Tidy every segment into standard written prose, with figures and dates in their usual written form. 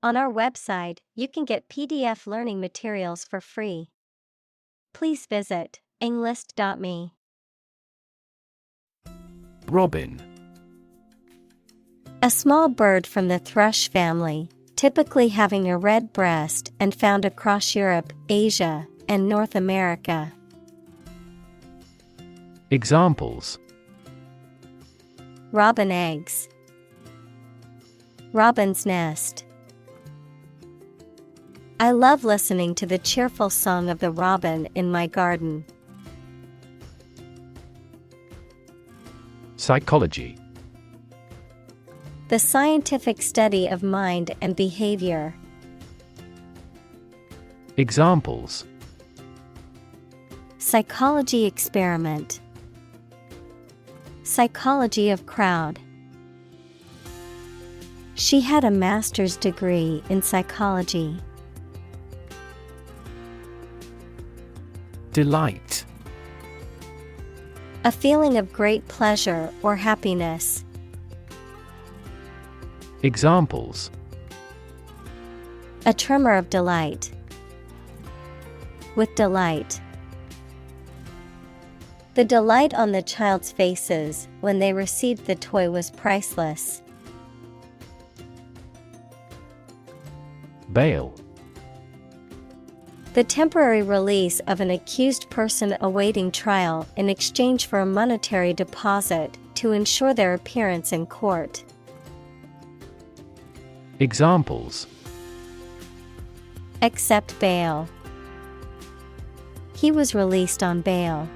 On our website, you can get PDF learning materials for free. Please visit englist.me. Robin. A small bird from the thrush family, typically having a red breast and found across Europe, Asia, and North America. Examples: Robin eggs. Robin's nest. I love listening to the cheerful song of the robin in my garden. Psychology. The scientific study of mind and behavior. Examples: Psychology experiment. Psychology of crowd. She had a master's degree in psychology. Delight. A feeling of great pleasure or happiness. Examples: A tremor of delight. With delight. The delight on the child's faces when they received the toy was priceless. Bail. The temporary release of an accused person awaiting trial in exchange for a monetary deposit to ensure their appearance in court. Examples: Accept bail. He was released on bail.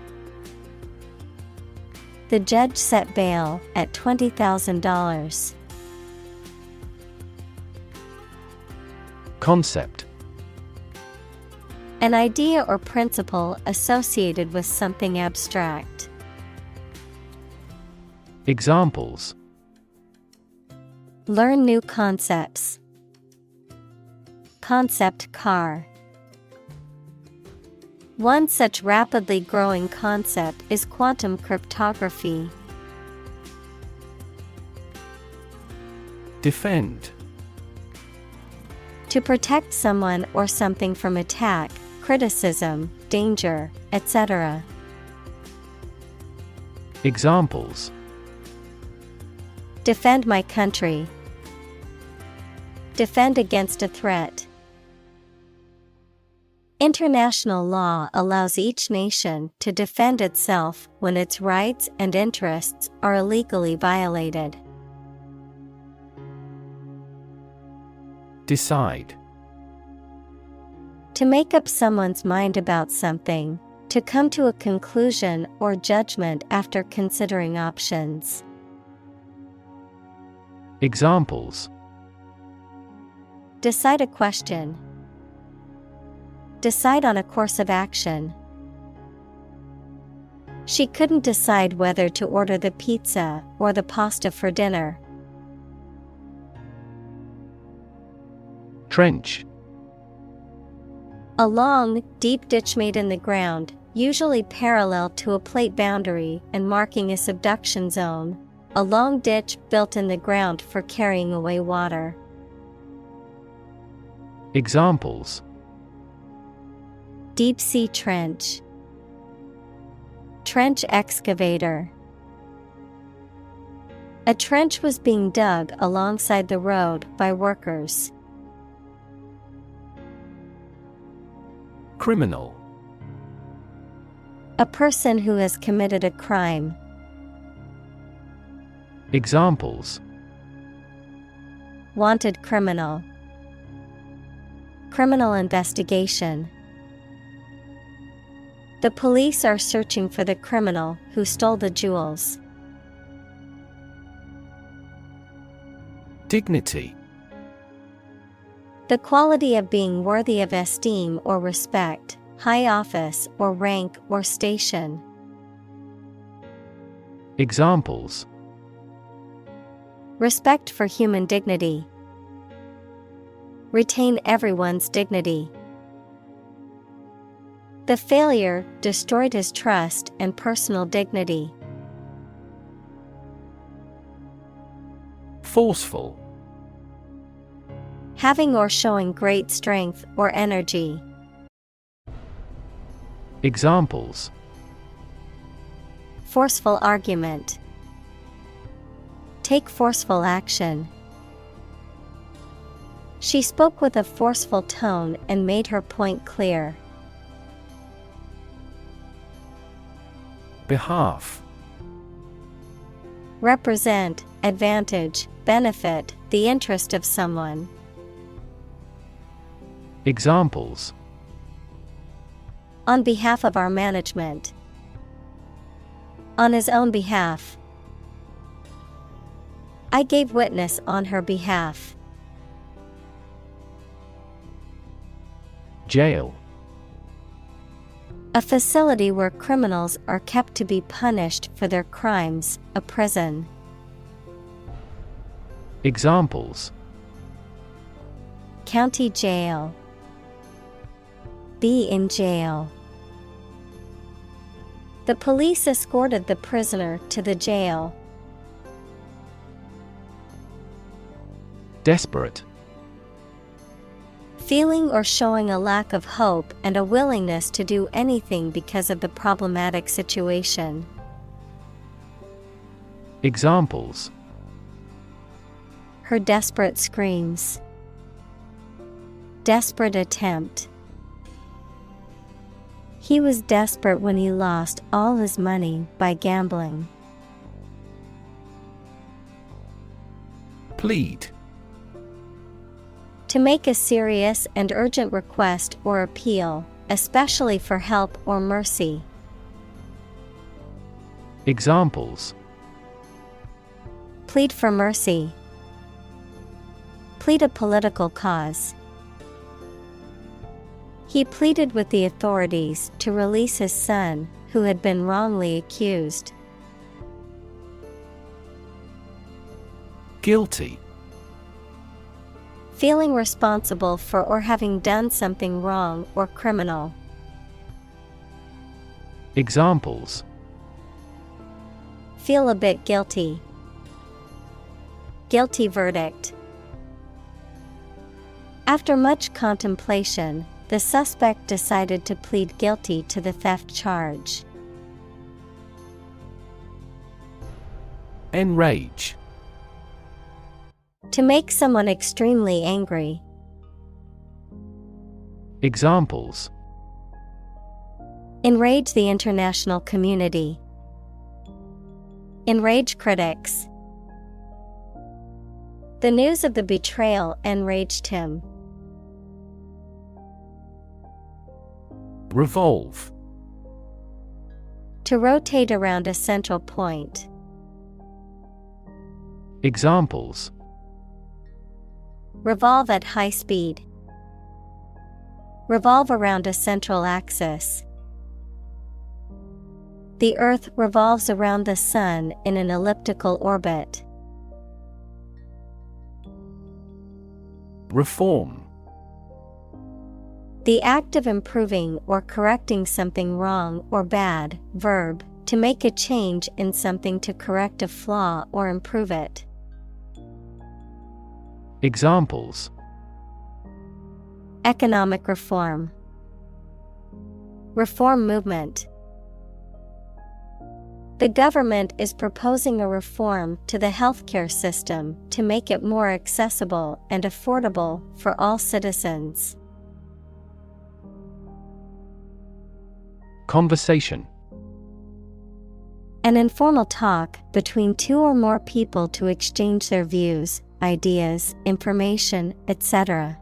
The judge set bail at $20,000. Concept. An idea or principle associated with something abstract. Examples: Learn new concepts. Concept car. One such rapidly growing concept is quantum cryptography. Defend. To protect someone or something from attack, criticism, danger, etc. Examples: Defend my country. Defend against a threat. International law allows each nation to defend itself when its rights and interests are illegally violated. Decide. To make up someone's mind about something, to come to a conclusion or judgment after considering options. Examples: Decide a question. Decide on a course of action. She couldn't decide whether to order the pizza or the pasta for dinner. Trench. A long, deep ditch made in the ground, usually parallel to a plate boundary and marking a subduction zone. A long ditch built in the ground for carrying away water. Examples: Deep sea trench. Trench excavator. A trench was being dug alongside the road by workers. Criminal. A person who has committed a crime. Examples: Wanted criminal. Criminal investigation. The police are searching for the criminal who stole the jewels. Dignity. The quality of being worthy of esteem or respect, high office or rank or station. Examples: Respect for human dignity. Retain everyone's dignity. The failure destroyed his trust and personal dignity. Forceful. Having or showing great strength or energy. Examples: Forceful argument. Take forceful action. She spoke with a forceful tone and made her point clear. Behalf. Represent, advantage, benefit, the interest of someone. Examples: On behalf of our management. On his own behalf. I gave witness on her behalf. Jail. A facility where criminals are kept to be punished for their crimes, a prison. Examples: County jail. Be in jail. The police escorted the prisoner to the jail. Desperate. Feeling or showing a lack of hope and a willingness to do anything because of the problematic situation. Examples: Her desperate screams. Desperate attempt. He was desperate when he lost all his money by gambling. Plead. To make a serious and urgent request or appeal, especially for help or mercy. Examples: Plead for mercy. Plead a political cause. He pleaded with the authorities to release his son, who had been wrongly accused. Guilty. Feeling responsible for or having done something wrong or criminal. Examples: Feel a bit guilty. Guilty verdict. After much contemplation, the suspect decided to plead guilty to the theft charge. Enrage. To make someone extremely angry. Examples: Enrage the international community. Enrage critics. The news of the betrayal enraged him. Revolve. To rotate around a central point. Examples: Revolve at high speed. Revolve around a central axis. The Earth revolves around the Sun in an elliptical orbit. Reform. The act of improving or correcting something wrong or bad. Verb, to make a change in something to correct a flaw or improve it. Examples: Economic reform. Reform movement. The government is proposing a reform to the healthcare system to make it more accessible and affordable for all citizens. Conversation. An informal talk between two or more people to exchange their views, ideas, information, etc.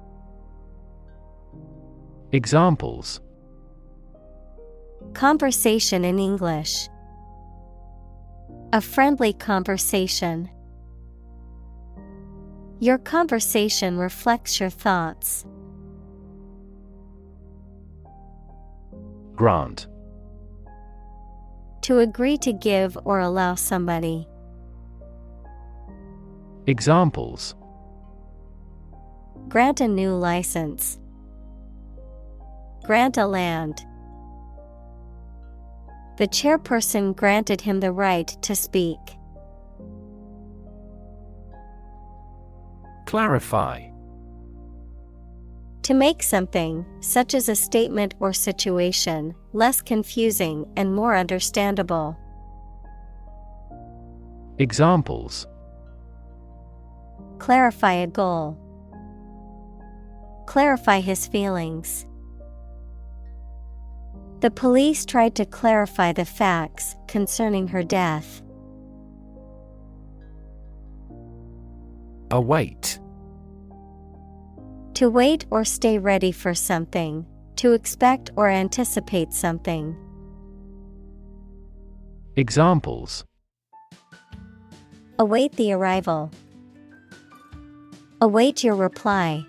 Examples: Conversation in English. A friendly conversation. Your conversation reflects your thoughts. Grant. To agree to give or allow somebody. Examples: Grant a new license. Grant a land. The chairperson granted him the right to speak. Clarify. To make something, such as a statement or situation, less confusing and more understandable. Examples: Clarify a goal. Clarify his feelings. The police tried to clarify the facts concerning her death. Await. To wait or stay ready for something, to expect or anticipate something. Examples: Await the arrival. Await your reply.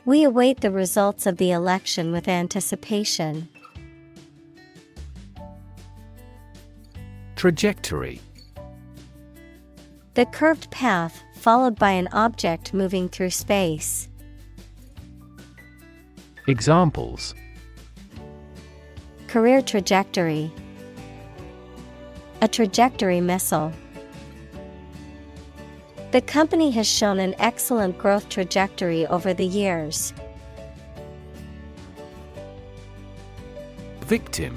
We await the results of the election with anticipation. Trajectory. The curved path followed by an object moving through space. Examples: Career trajectory. A trajectory missile. The company has shown an excellent growth trajectory over the years. Victim.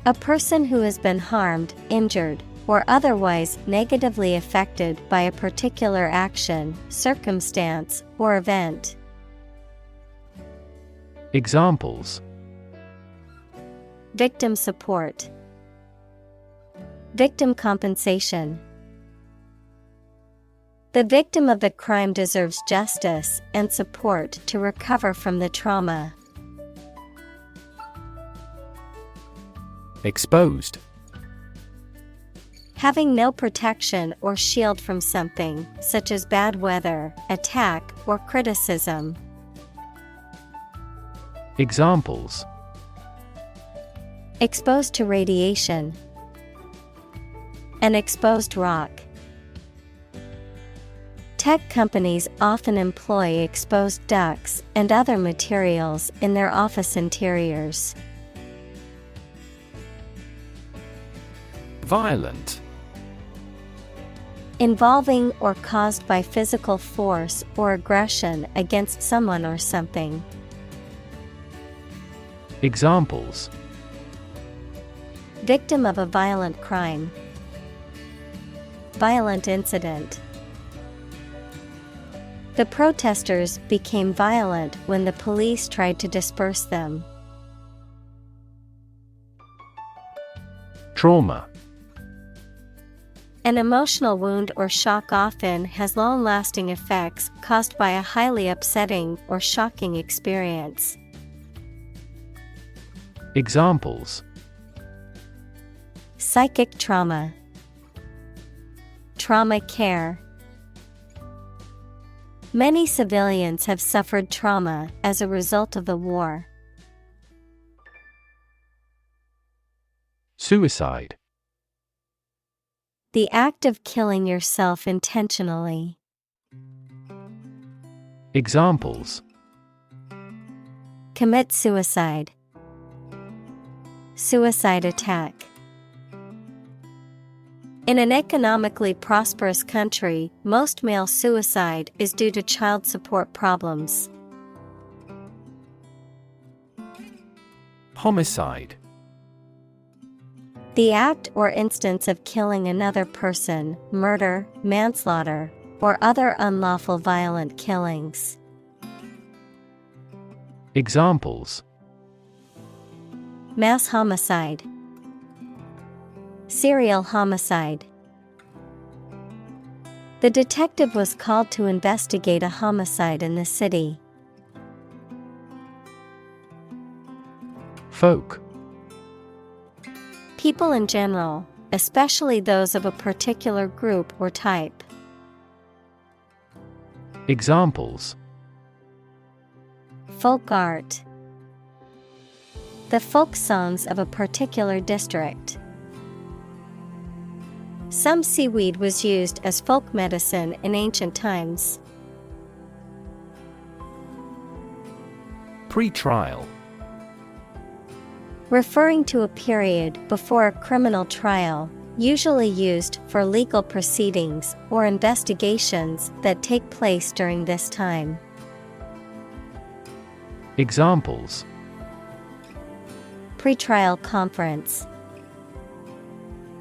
A person who has been harmed, injured, or otherwise negatively affected by a particular action, circumstance, or event. Examples: Victim support. Victim compensation. The victim of the crime deserves justice and support to recover from the trauma. Exposed. Having no protection or shield from something, such as bad weather, attack, or criticism. Examples: Exposed to radiation. An exposed rock. Tech companies often employ exposed ducts and other materials in their office interiors. Violent. Involving or caused by physical force or aggression against someone or something. Examples: Victim of a violent crime. Violent incident. The protesters became violent when the police tried to disperse them. Trauma. An emotional wound or shock often has long-lasting effects caused by a highly upsetting or shocking experience. Examples: Psychic trauma. Trauma care. Many civilians have suffered trauma as a result of the war. Suicide. The act of killing yourself intentionally. Examples: Commit suicide. Suicide attack. In an economically prosperous country, most male suicide is due to child support problems. Homicide. The act or instance of killing another person, murder, manslaughter, or other unlawful violent killings. Examples: Mass homicide. Serial homicide. The detective was called to investigate a homicide in the city. Folk. People in general, especially those of a particular group or type. Examples: Folk art. The folk songs of a particular district. Some seaweed was used as folk medicine in ancient times. Pre-trial. Referring to a period before a criminal trial, Usually used for legal proceedings or investigations that take place during this time. Examples: Pretrial conference,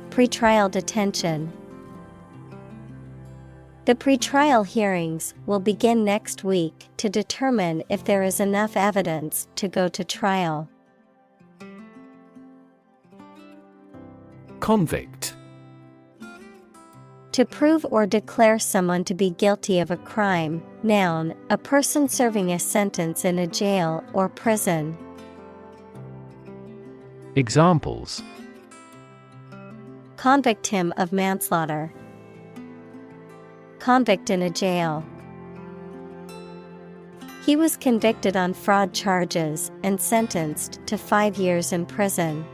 pretrial detention. The pretrial hearings will begin next week to determine if there is enough evidence to go to trial. Convict. To prove or declare someone to be guilty of a crime. Noun, a person serving a sentence in a jail or prison. Examples: Convict him of manslaughter. Convict in a jail. He was convicted on fraud charges and sentenced to 5 years in prison.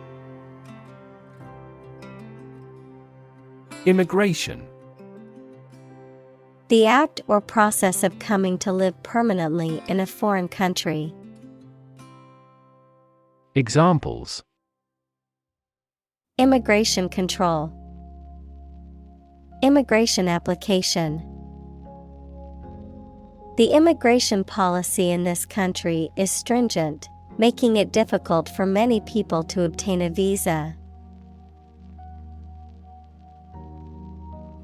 Immigration. The act or process of coming to live permanently in a foreign country. Examples: Immigration control. Immigration application. The immigration policy in this country is stringent, making it difficult for many people to obtain a visa.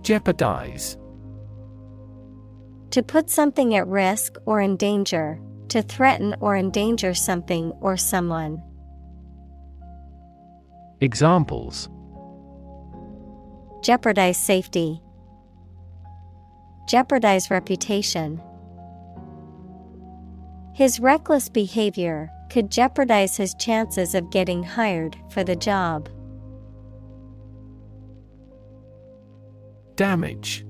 Jeopardize. To put something at risk or in danger, to threaten or endanger something or someone. Examples: Jeopardize safety. Jeopardize reputation. His reckless behavior could jeopardize his chances of getting hired for the job. Damage.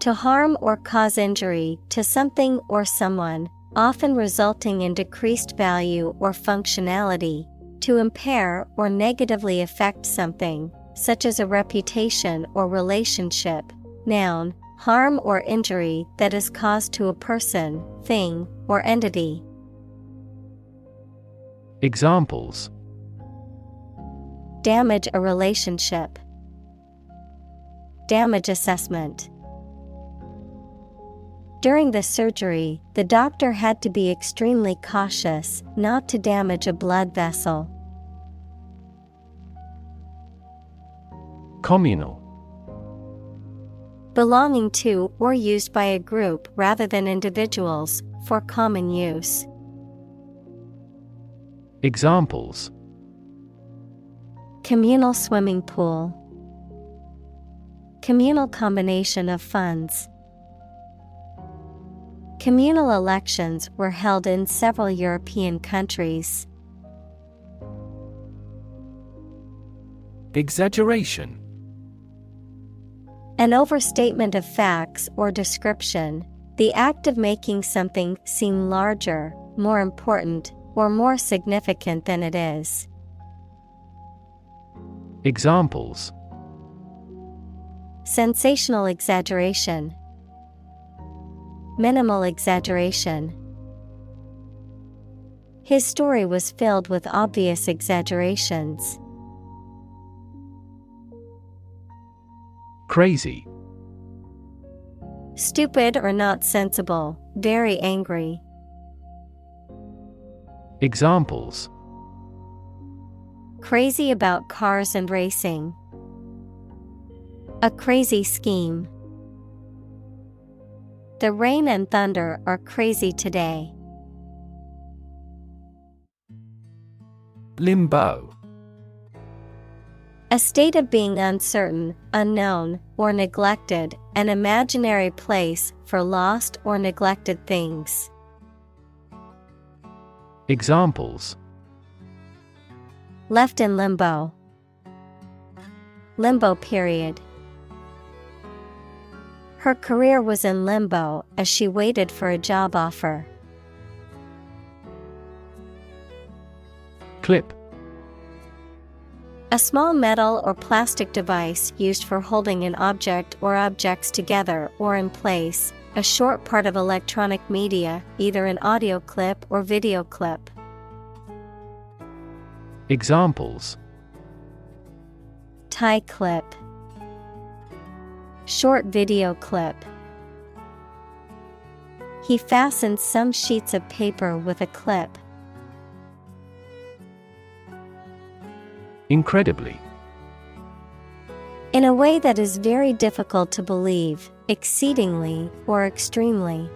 To harm or cause injury to something or someone, often resulting in decreased value or functionality, to impair or negatively affect something, such as a reputation or relationship. Noun, harm or injury that is caused to a person, thing, or entity. Examples: Damage a relationship. Damage assessment. During the surgery, the doctor had to be extremely cautious not to damage a blood vessel. Communal. Belonging to or used by a group rather than individuals, for common use. Examples: Communal swimming pool. Communal combination of funds. Communal elections were held in several European countries. Exaggeration. An overstatement of facts or description, the act of making something seem larger, more important, or more significant than it is. Examples: Sensational exaggeration. Minimal exaggeration. His story was filled with obvious exaggerations. Crazy. Stupid or not sensible, very angry. Examples: Crazy about cars and racing. A crazy scheme. The rain and thunder are crazy today. Limbo. A state of being uncertain, unknown, or neglected, an imaginary place for lost or neglected things. Examples: Left in limbo. Limbo period. Her career was in limbo as she waited for a job offer. Clip. A small metal or plastic device used for holding an object or objects together or in place, a short part of electronic media, either an audio clip or video clip. Examples: Tie clip. Short video clip. He fastened some sheets of paper with a clip. Incredibly. In a way that is very difficult to believe, exceedingly, or extremely.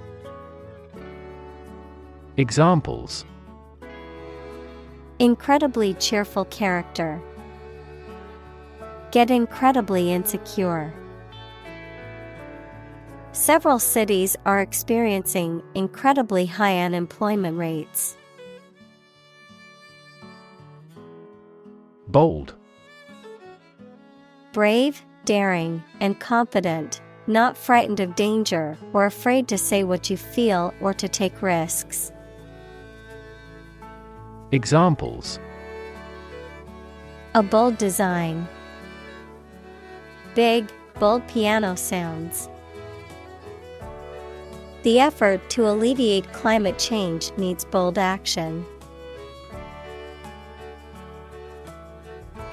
Examples: incredibly cheerful character. Get incredibly insecure. Several cities are experiencing incredibly high unemployment rates. Bold. Brave, daring, and confident, not frightened of danger or afraid to say what you feel or to take risks. Examples: a bold design. Big, bold piano sounds. The effort to alleviate climate change needs bold action.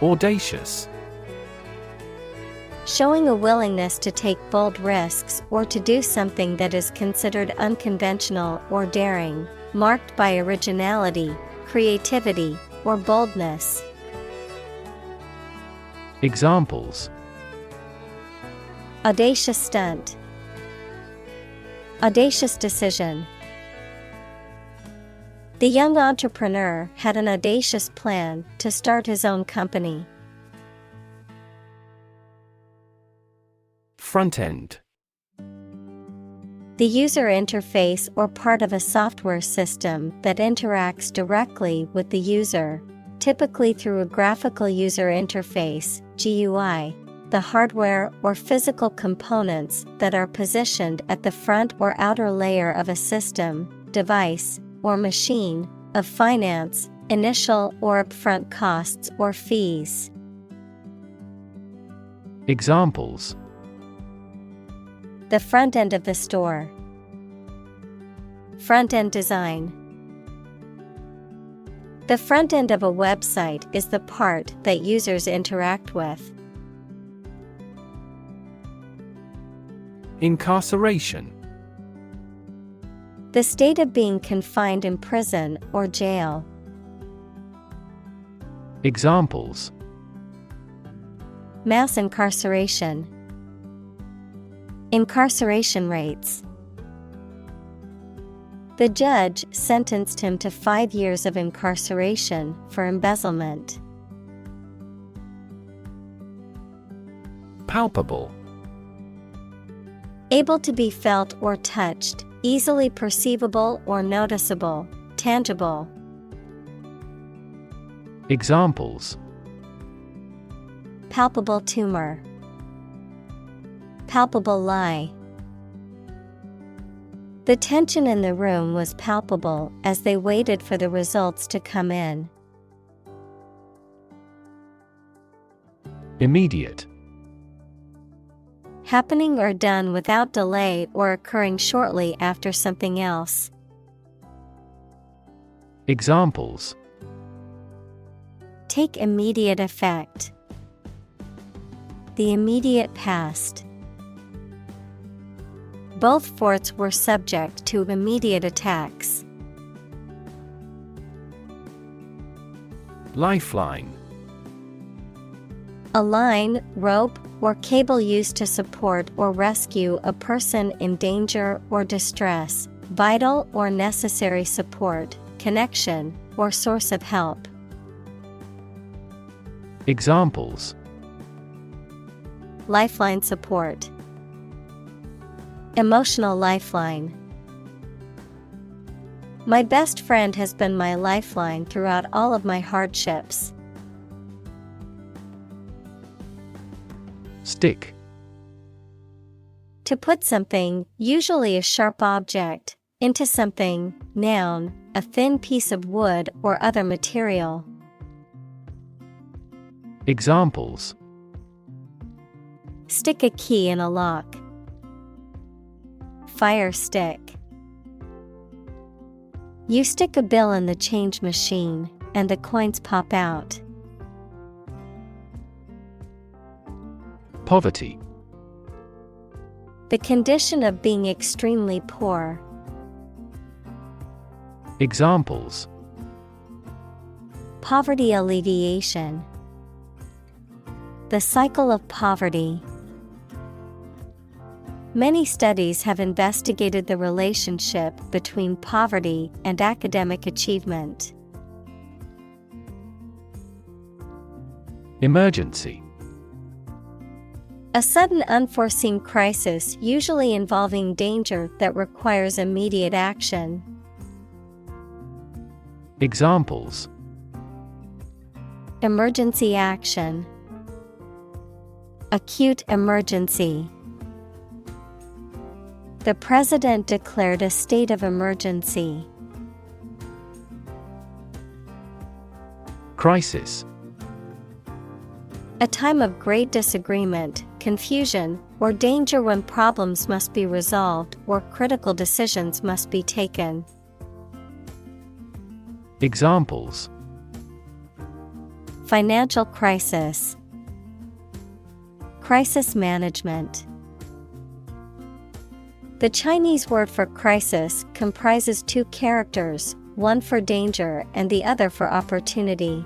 Audacious. Showing a willingness to take bold risks or to do something that is considered unconventional or daring, marked by originality, creativity, or boldness. Examples: audacious stunt. Audacious decision. The young entrepreneur had an audacious plan to start his own company. Front end. The user interface or part of a software system that interacts directly with the user, typically through a graphical user interface, GUI. The hardware or physical components that are positioned at the front or outer layer of a system, device, or machine, of finance, initial or upfront costs or fees. Examples: the front end of the store. Front end design. The front end of a website is the part that users interact with. Incarceration. The state of being confined in prison or jail. Examples: mass incarceration. Incarceration rates. The judge sentenced him to 5 years of incarceration for embezzlement. Palpable. Able to be felt or touched, easily perceivable or noticeable, tangible. Examples: palpable tumor. Palpable lie. The tension in the room was palpable as they waited for the results to come in. Immediate. Happening or done without delay or occurring shortly after something else. Examples: take immediate effect. The immediate past. Both forts were subject to immediate attacks. Lifeline. A line, rope, or cable used to support or rescue a person in danger or distress, vital or necessary support, connection, or source of help. Examples: lifeline support. Emotional lifeline. My best friend has been my lifeline throughout all of my hardships. Stick. To put something, usually a sharp object, into something, noun, a thin piece of wood or other material. Examples: stick a key in a lock. Fire stick. You stick a bill in the change machine, and the coins pop out. Poverty. The condition of being extremely poor. Examples: Poverty alleviation. The cycle of poverty. Many studies have investigated the relationship between poverty and academic achievement. Emergency. A sudden unforeseen crisis usually involving danger that requires immediate action. Examples: Emergency action. Acute emergency. The president declared a state of emergency. Crisis. A time of great disagreement, confusion, or danger when problems must be resolved or critical decisions must be taken. Examples: Financial crisis. Crisis management. The Chinese word for crisis comprises two characters, one for danger and the other for opportunity.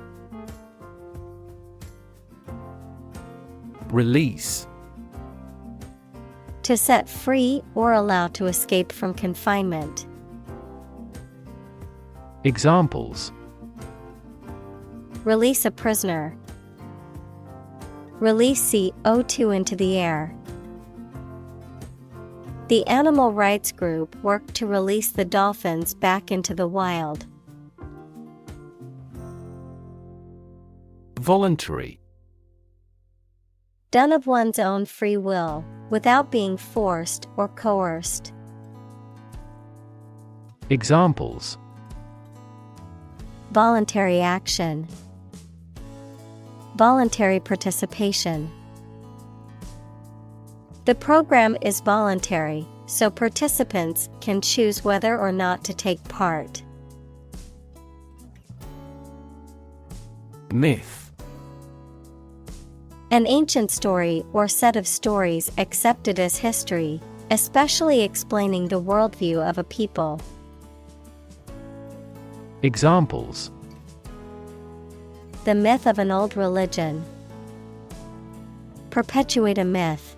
Release. To set free or allow to escape from confinement. Examples: Release a prisoner. Release CO2 into the air. The animal rights group worked to release the dolphins back into the wild. Voluntary. Done of one's own free will, without being forced or coerced. Examples: Voluntary action. Voluntary participation. The program is voluntary, so participants can choose whether or not to take part. Myth. An ancient story or set of stories accepted as history, especially explaining the worldview of a people. Examples: The myth of an old religion. Perpetuate a myth.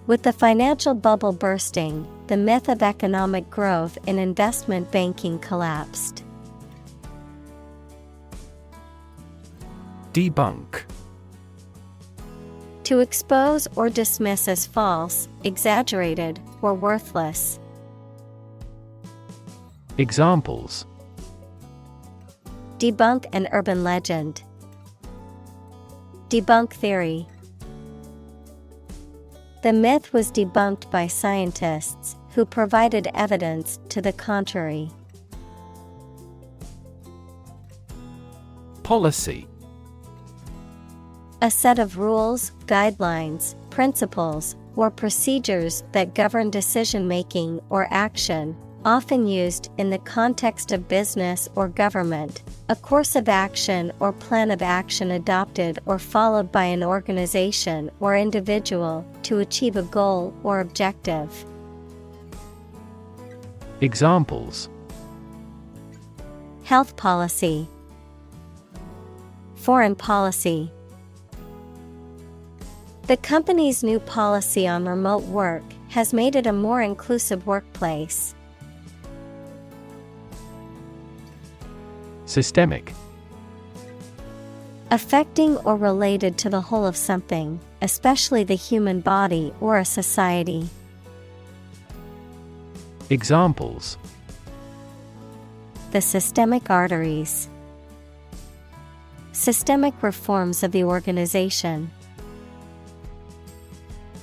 With the financial bubble bursting, the myth of economic growth in investment banking collapsed. Debunk. To expose or dismiss as false, exaggerated, or worthless. Examples: Debunk an urban legend. Debunk theory. The myth was debunked by scientists who provided evidence to the contrary. Policy. A set of rules, guidelines, principles, or procedures that govern decision-making or action, often used in the context of business or government, a course of action or plan of action adopted or followed by an organization or individual to achieve a goal or objective. Examples: Health policy. Foreign policy. The company's new policy on remote work has made it a more inclusive workplace. Systemic. Affecting or related to the whole of something, especially the human body or a society. Examples: The systemic arteries. Systemic reforms of the organization.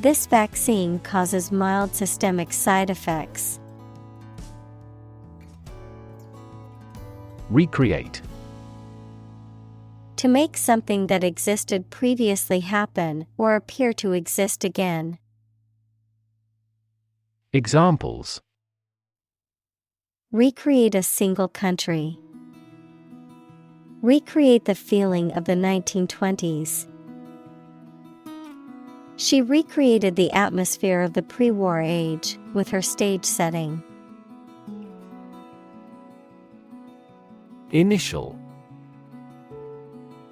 This vaccine causes mild systemic side effects. Recreate. To make something that existed previously happen or appear to exist again. Examples: Recreate a single country. Recreate the feeling of the 1920s. She recreated the atmosphere of the pre-war age with her stage setting. Initial.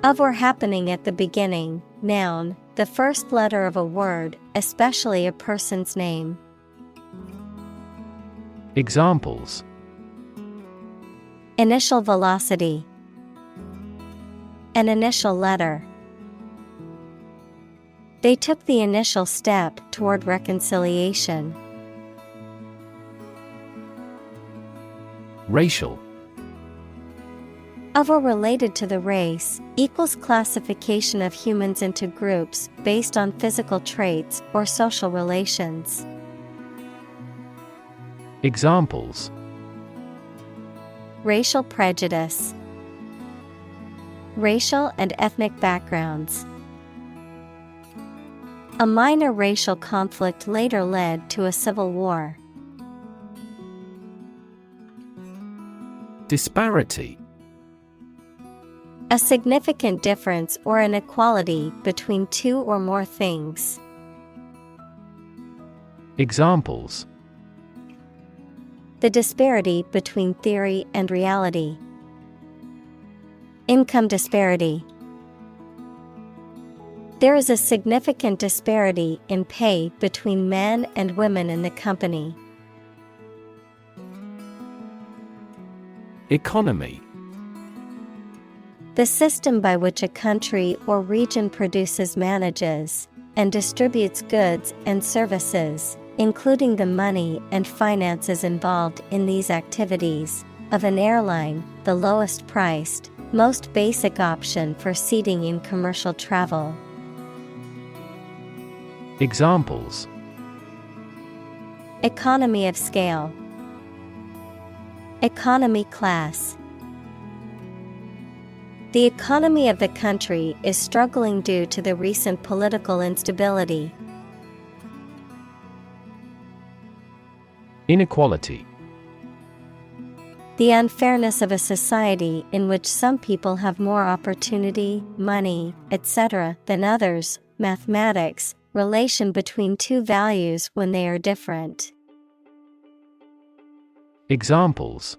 Of or happening at the beginning, noun, the first letter of a word, especially a person's name. Examples: Initial velocity. An initial letter. They took the initial step toward reconciliation. Racial. Of or related to the race, equals classification of humans into groups based on physical traits or social relations. Examples: Racial prejudice. Racial and ethnic backgrounds. A minor racial conflict later led to a civil war. Disparity. A significant difference or inequality between two or more things. Examples: The disparity between theory and reality. Income disparity. There is a significant disparity in pay between men and women in the company. Economy. The system by which a country or region produces, manages, and distributes goods and services, including the money and finances involved in these activities, of an airline, the lowest priced, most basic option for seating in commercial travel. Examples: Economy of scale. Economy class. The economy of the country is struggling due to the recent political instability. Inequality. The unfairness of a society in which some people have more opportunity, money, etc. than others. Mathematics, relation between two values when they are different. Examples: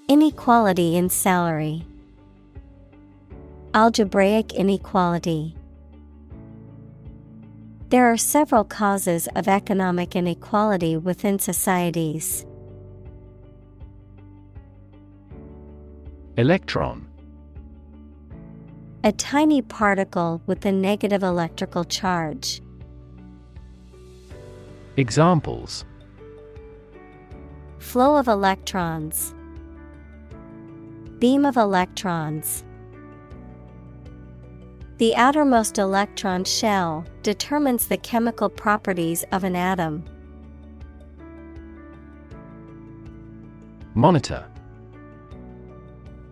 Inequality in salary. Algebraic inequality. There are several causes of economic inequality within societies. Electron. A tiny particle with a negative electrical charge. Examples: Flow of electrons. Beam of electrons. The outermost electron shell determines the chemical properties of an atom. Monitor.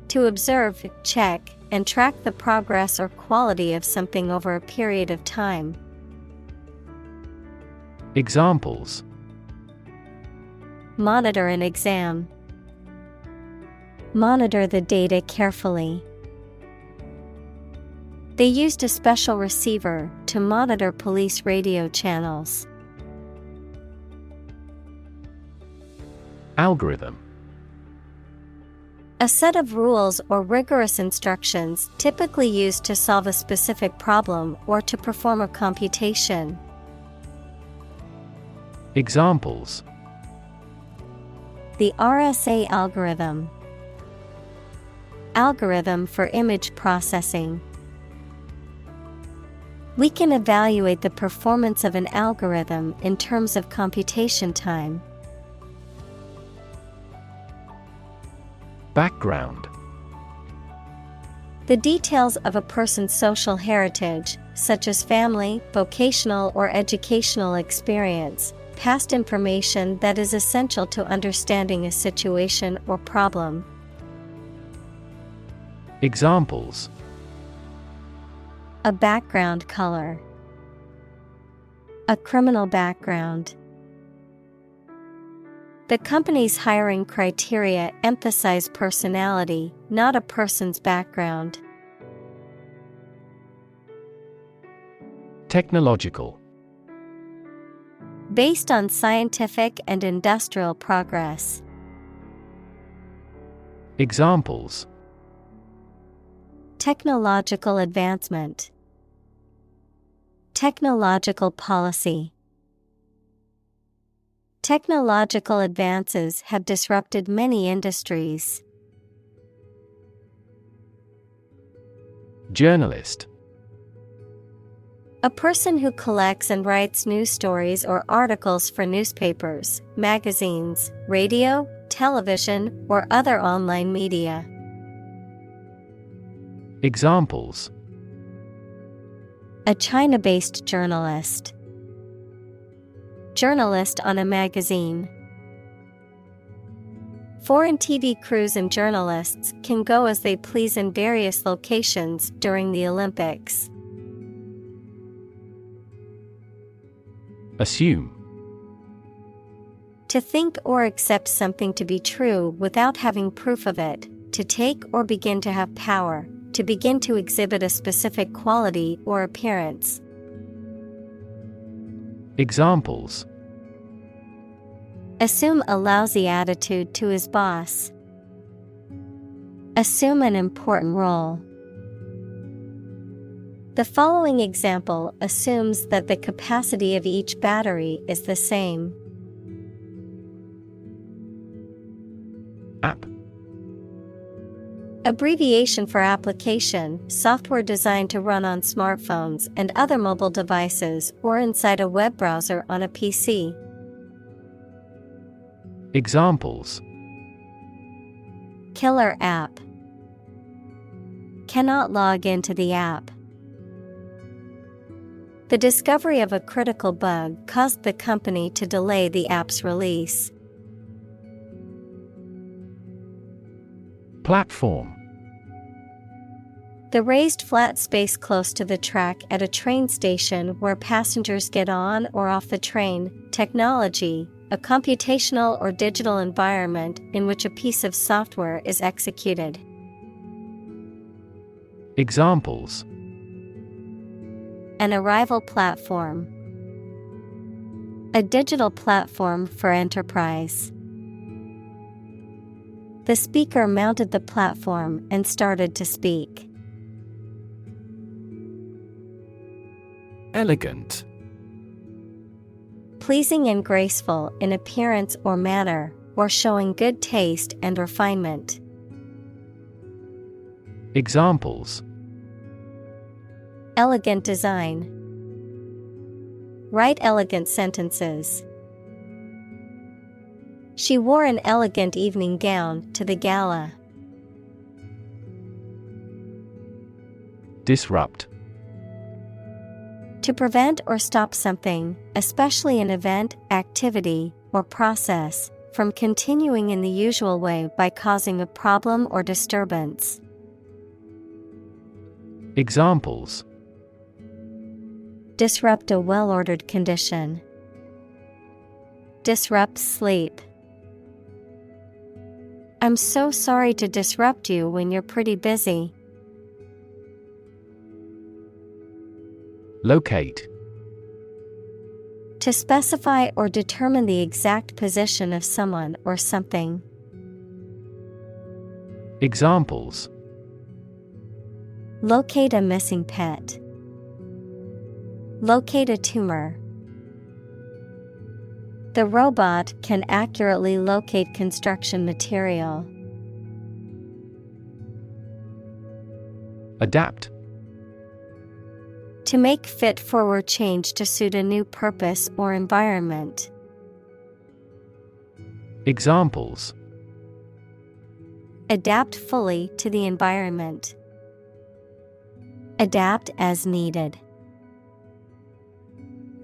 To observe, check, and track the progress or quality of something over a period of time. Examples: Monitor an exam. Monitor the data carefully. They used a special receiver to monitor police radio channels. Algorithm. A set of rules or rigorous instructions typically used to solve a specific problem or to perform a computation. Examples: The RSA algorithm. Algorithm for image processing. We can evaluate the performance of an algorithm in terms of computation time. Background. The details of a person's social heritage, such as family, vocational or educational experience, past information that is essential to understanding a situation or problem. Examples: A background color. A criminal background. The company's hiring criteria emphasize personality, not a person's background. Technological. Based on scientific and industrial progress. Examples: Technological advancement. Technological policy. Technological advances have disrupted many industries. Journalist. A person who collects and writes news stories or articles for newspapers, magazines, radio, television, or other online media. Examples: A China-based journalist. Journalist on a magazine. Foreign TV crews and journalists can go as they please in various locations during the Olympics. Assume. To think or accept something to be true without having proof of it, to take or begin to have power, to begin to exhibit a specific quality or appearance. Examples: Assume a lousy attitude to his boss. Assume an important role. The following example assumes that the capacity of each battery is the same. App. Abbreviation for application, software designed to run on smartphones and other mobile devices or inside a web browser on a PC. Examples: Killer app. Cannot log into the app. The discovery of a critical bug caused the company to delay the app's release. Platform. The raised flat space close to the track at a train station where passengers get on or off the train. Technology, a computational or digital environment in which a piece of software is executed. Examples: An arrival platform. A digital platform for enterprise. The speaker mounted the platform and started to speak. Elegant. Pleasing and graceful in appearance or manner, or showing good taste and refinement. Examples: Elegant design. Write elegant sentences. She wore an elegant evening gown to the gala. Disrupt. To prevent or stop something, especially an event, activity, or process, from continuing in the usual way by causing a problem or disturbance. Examples: Disrupt a well-ordered condition. Disrupt sleep. I'm so sorry to disrupt you when you're pretty busy. Locate. To specify or determine the exact position of someone or something. Examples: Locate a missing pet. Locate a tumor. The robot can accurately locate construction material. Adapt. To make fit forward change to suit a new purpose or environment. Examples: Adapt fully to the environment. Adapt as needed.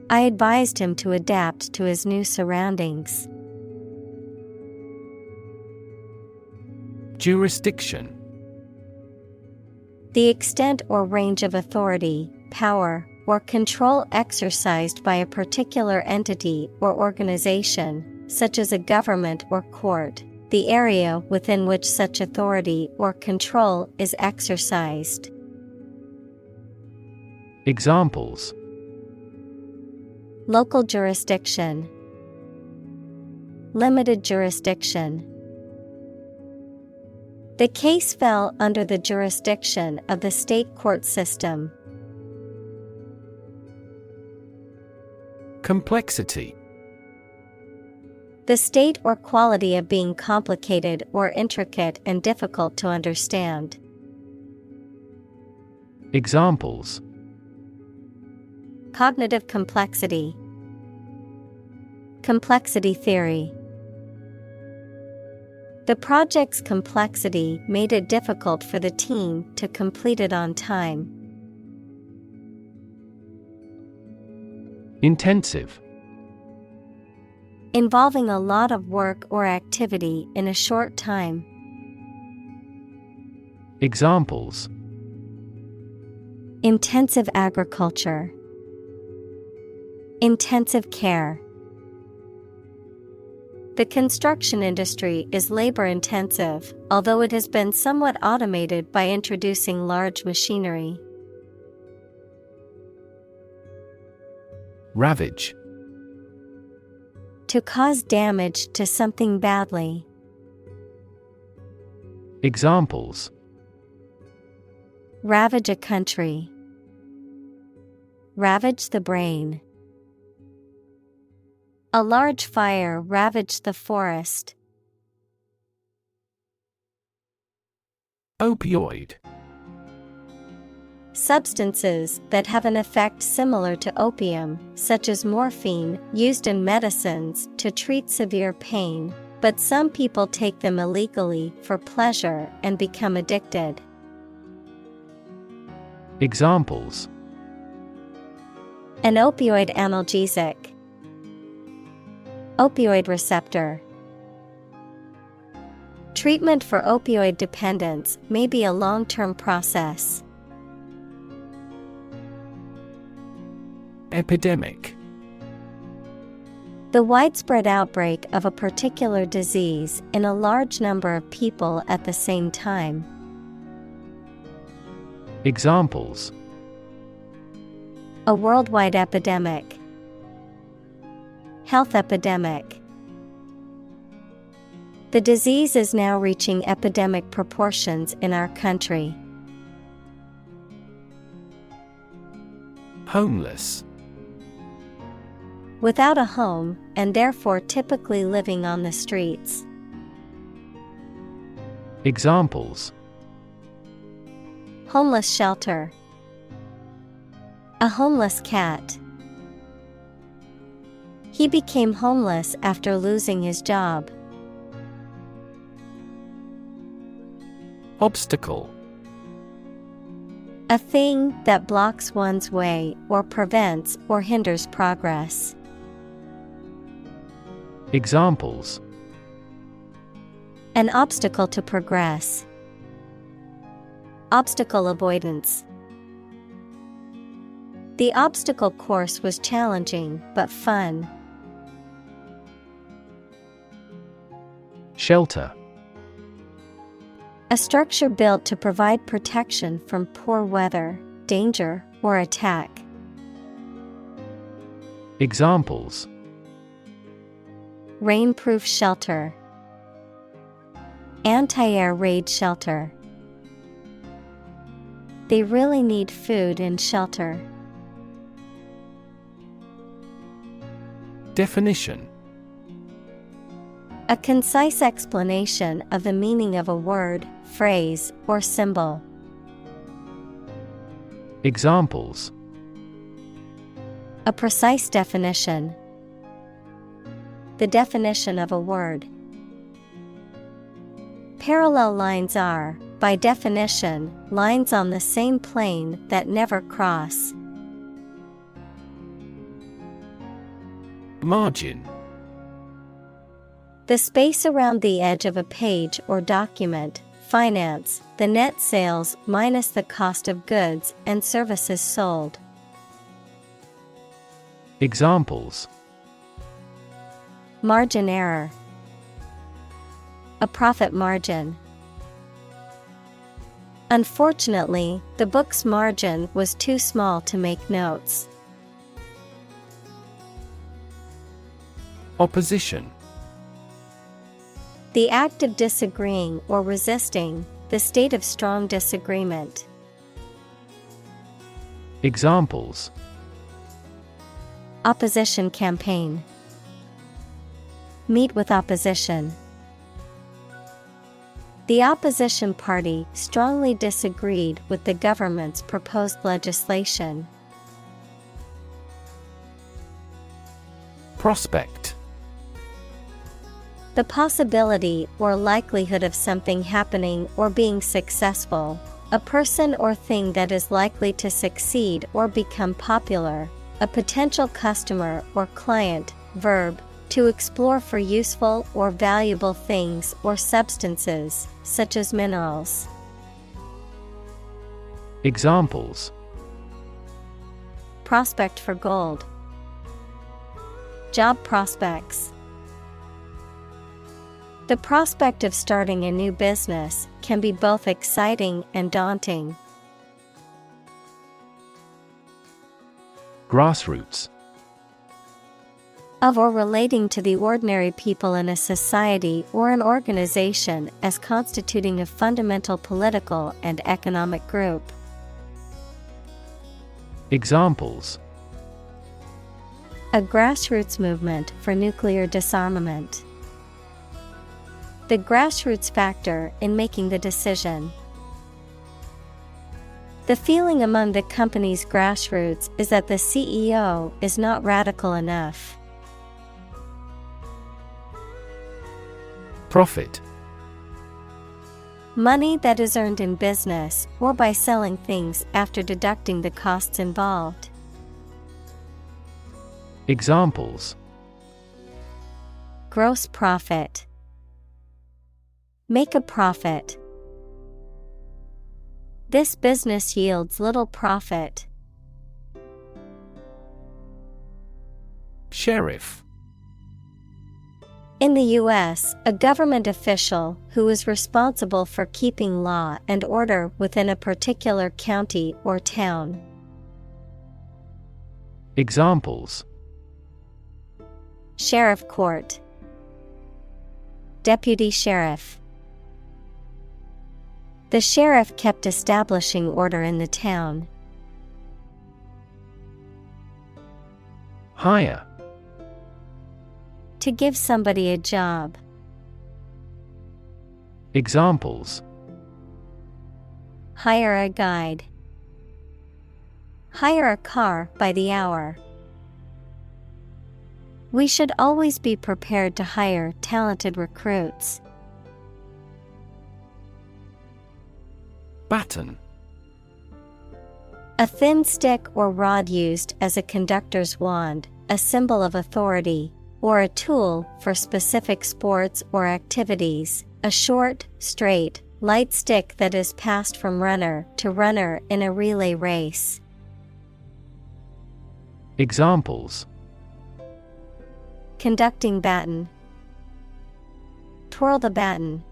I advised him to adapt to his new surroundings. Jurisdiction. The extent or range of authority, power, or control exercised by a particular entity or organization, such as a government or court, the area within which such authority or control is exercised. Examples: Local jurisdiction. Limited jurisdiction. The case fell under the jurisdiction of the state court system. Complexity. The state or quality of being complicated or intricate and difficult to understand. Examples: Cognitive complexity. Complexity theory. The project's complexity made it difficult for the team to complete it on time. Intensive. Involving a lot of work or activity in a short time. Examples: Intensive agriculture. Intensive care. The construction industry is labor-intensive, although it has been somewhat automated by introducing large machinery. Ravage. To cause damage to something badly. Examples: Ravage a country. Ravage the brain. A large fire ravaged the forest. Opioid. Substances that have an effect similar to opium, such as morphine, used in medicines to treat severe pain, but some people take them illegally for pleasure and become addicted. Examples: An opioid analgesic. Opioid receptor. Treatment for opioid dependence may be a long-term process. Epidemic. The widespread outbreak of a particular disease in a large number of people at the same time. Examples: A worldwide epidemic. Health epidemic. The disease is now reaching epidemic proportions in our country. Homeless. Without a home, and therefore typically living on the streets. Examples: Homeless shelter. A homeless cat. He became homeless after losing his job. Obstacle. A thing that blocks one's way or prevents or hinders progress. Examples: An obstacle to progress. Obstacle avoidance. The obstacle course was challenging but fun. Shelter. A structure built to provide protection from poor weather, danger, or attack. Examples: Rainproof shelter. Anti-air raid shelter. They really need food and shelter. Definition. A concise explanation of the meaning of a word, phrase, or symbol. Examples: A precise definition. The definition of a word. Parallel lines are, by definition, lines on the same plane that never cross. Margin. The space around the edge of a page or document. Finance, the net sales minus the cost of goods and services sold. Examples: Margin error. A profit margin. Unfortunately, the book's margin was too small to make notes. Opposition. The act of disagreeing or resisting, the state of strong disagreement. Examples: Opposition campaign. Meet with opposition. The opposition party strongly disagreed with the government's proposed legislation. Prospect. The possibility or likelihood of something happening or being successful, a person or thing that is likely to succeed or become popular, a potential customer or client. Verb, to explore for useful or valuable things or substances, such as minerals. Examples: Prospect for gold. Job prospects. The prospect of starting a new business can be both exciting and daunting. Grassroots. Of or relating to the ordinary people in a society or an organization as constituting a fundamental political and economic group. Examples: A grassroots movement for nuclear disarmament. The grassroots factor in making the decision. The feeling among the company's grassroots is that the CEO is not radical enough. Profit. Money that is earned in business or by selling things after deducting the costs involved. Examples: Gross profit. Make a profit. This business yields little profit. Sheriff. In the U.S., a government official who is responsible for keeping law and order within a particular county or town. Examples: Sheriff court. Deputy sheriff. The sheriff kept establishing order in the town. Hire. To give somebody a job. Examples: Hire a guide. Hire a car by the hour. We should always be prepared to hire talented recruits. Baton. A thin stick or rod used as a conductor's wand, a symbol of authority, or a tool for specific sports or activities. A short, straight, light stick that is passed from runner to runner in a relay race. Examples: Conducting baton. Twirl the baton.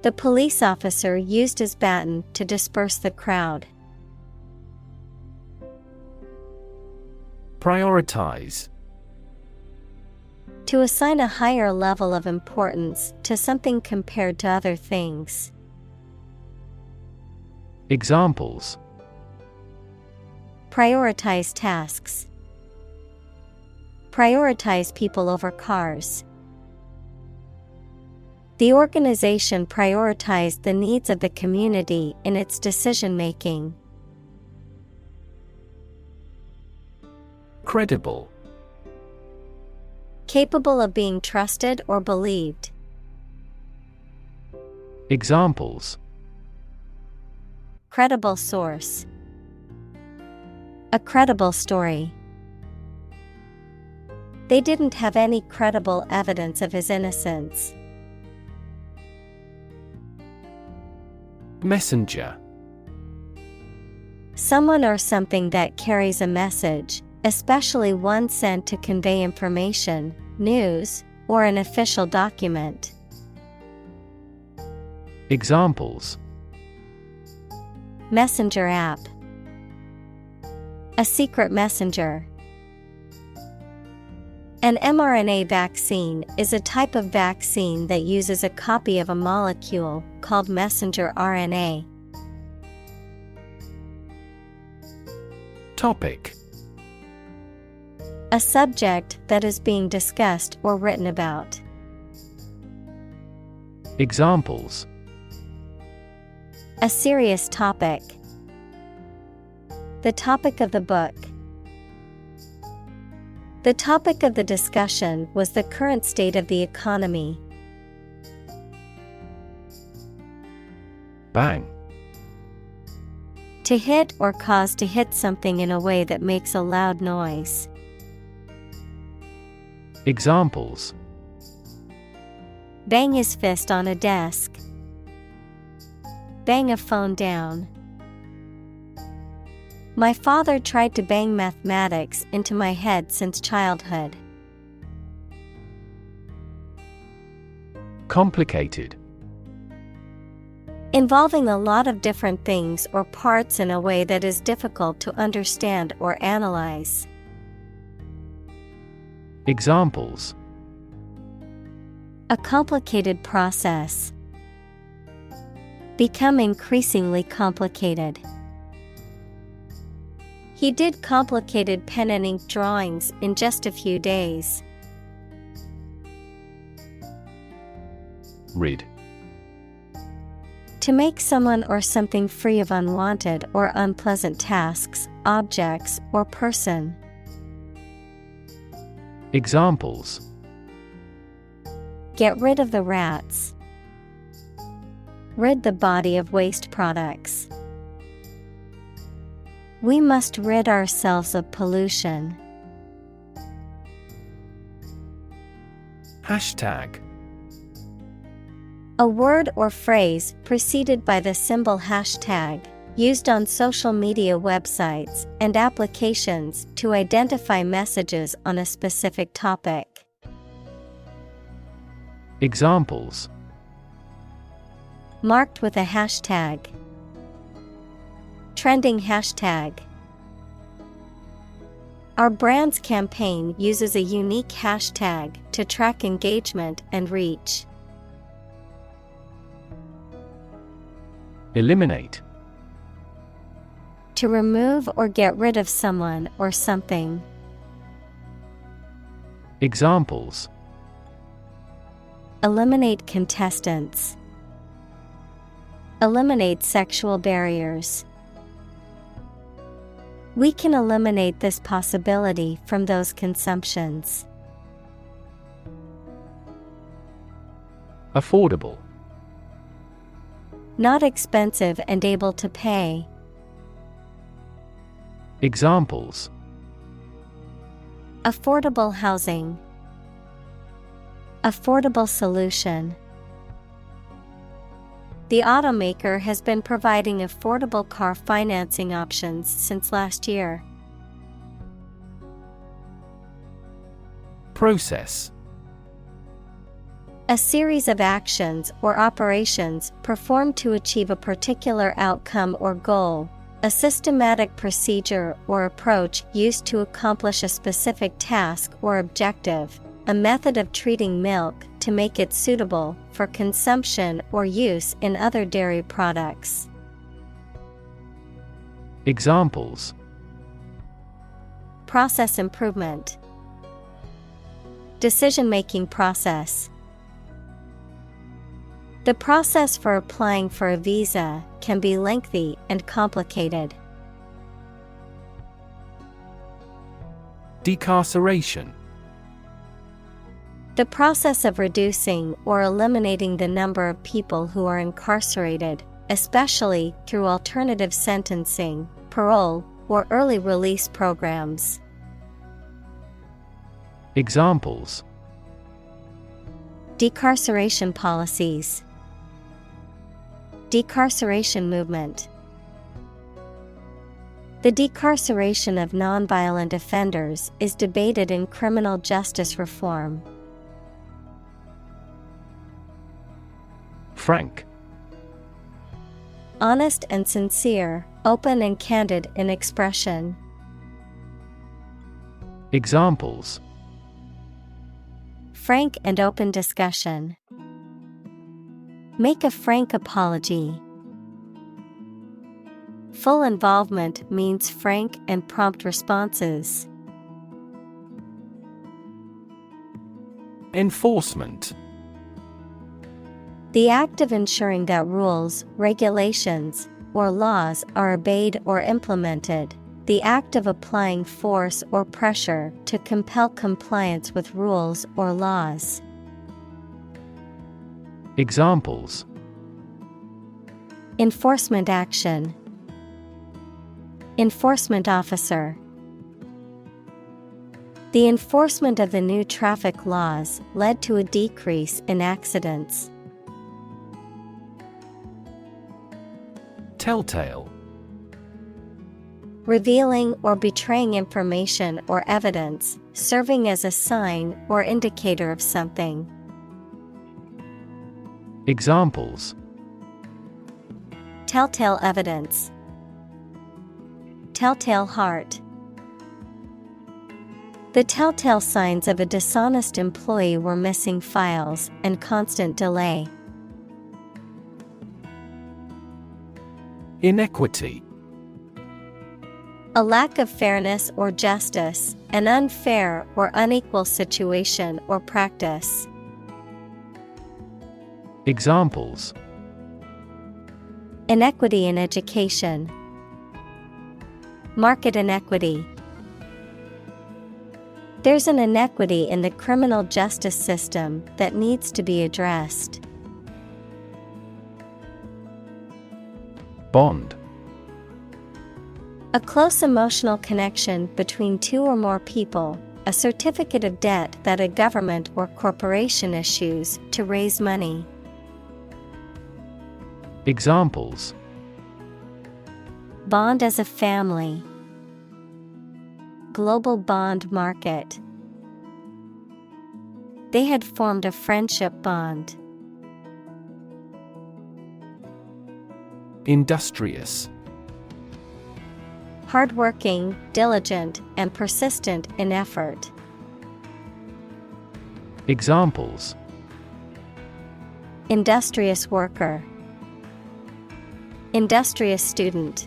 The police officer used his baton to disperse the crowd. Prioritize. To assign a higher level of importance to something compared to other things. Examples: Prioritize tasks. Prioritize people over cars. The organization prioritized the needs of the community in its decision-making. Credible. Capable of being trusted or believed. Examples: Credible source. A credible story. They didn't have any credible evidence of his innocence. Messenger. Someone or something that carries a message, especially one sent to convey information, news, or an official document. Examples: Messenger app. A secret messenger. An mRNA vaccine is a type of vaccine that uses a copy of a molecule called messenger RNA. Topic. A subject that is being discussed or written about. Examples. A serious topic. The topic of the book. The topic of the discussion was the current state of the economy. Bang. To hit or cause to hit something in a way that makes a loud noise. Examples. Bang his fist on a desk. Bang a phone down. My father tried to bang mathematics into my head since childhood. Complicated. Involving a lot of different things or parts in a way that is difficult to understand or analyze. Examples. A complicated process. Become increasingly complicated. He did complicated pen and ink drawings in just a few days. Rid. To make someone or something free of unwanted or unpleasant tasks, objects, or person. Examples. Get rid of the rats. Rid the body of waste products. We must rid ourselves of pollution. Hashtag. A word or phrase preceded by the symbol hashtag, used on social media websites and applications to identify messages on a specific topic. Examples. Marked with a hashtag. Trending hashtag. Our brand's campaign uses a unique hashtag to track engagement and reach. Eliminate. To remove or get rid of someone or something. Examples. Eliminate contestants. Eliminate sexual barriers. We can eliminate this possibility from those consumptions. Affordable. Not expensive and able to pay. Examples. Affordable housing. Affordable solution. The automaker has been providing affordable car financing options since last year. Process. A series of actions or operations performed to achieve a particular outcome or goal. A systematic procedure or approach used to accomplish a specific task or objective. A method of treating milk to make it suitable for consumption or use in other dairy products. Examples. Process improvement. Decision-making process. The process for applying for a visa can be lengthy and complicated. Decarceration. The process of reducing or eliminating the number of people who are incarcerated, especially through alternative sentencing, parole, or early release programs. Examples. Decarceration policies. Decarceration movement. The decarceration of nonviolent offenders is debated in criminal justice reform. Frank. Honest and sincere, open and candid in expression. Examples. Frank and open discussion. Make a frank apology. Full involvement means frank and prompt responses. Enforcement. The act of ensuring that rules, regulations, or laws are obeyed or implemented. The act of applying force or pressure to compel compliance with rules or laws. Examples: Enforcement action. Enforcement officer. The enforcement of the new traffic laws led to a decrease in accidents. Telltale. Revealing or betraying information or evidence, serving as a sign or indicator of something. Examples: Telltale evidence. Telltale heart. The telltale signs of a dishonest employee were missing files and constant delay. Inequity. A lack of fairness or justice, an unfair or unequal situation or practice. Examples: Inequity in education. Market inequity. There's an inequity in the criminal justice system that needs to be addressed. Bond. A close emotional connection between two or more people, a certificate of debt that a government or corporation issues to raise money. Examples: Bond as a family. Global bond market. They had formed a friendship bond. Industrious. Hardworking, diligent, and persistent in effort. Examples: Industrious worker. Industrious student.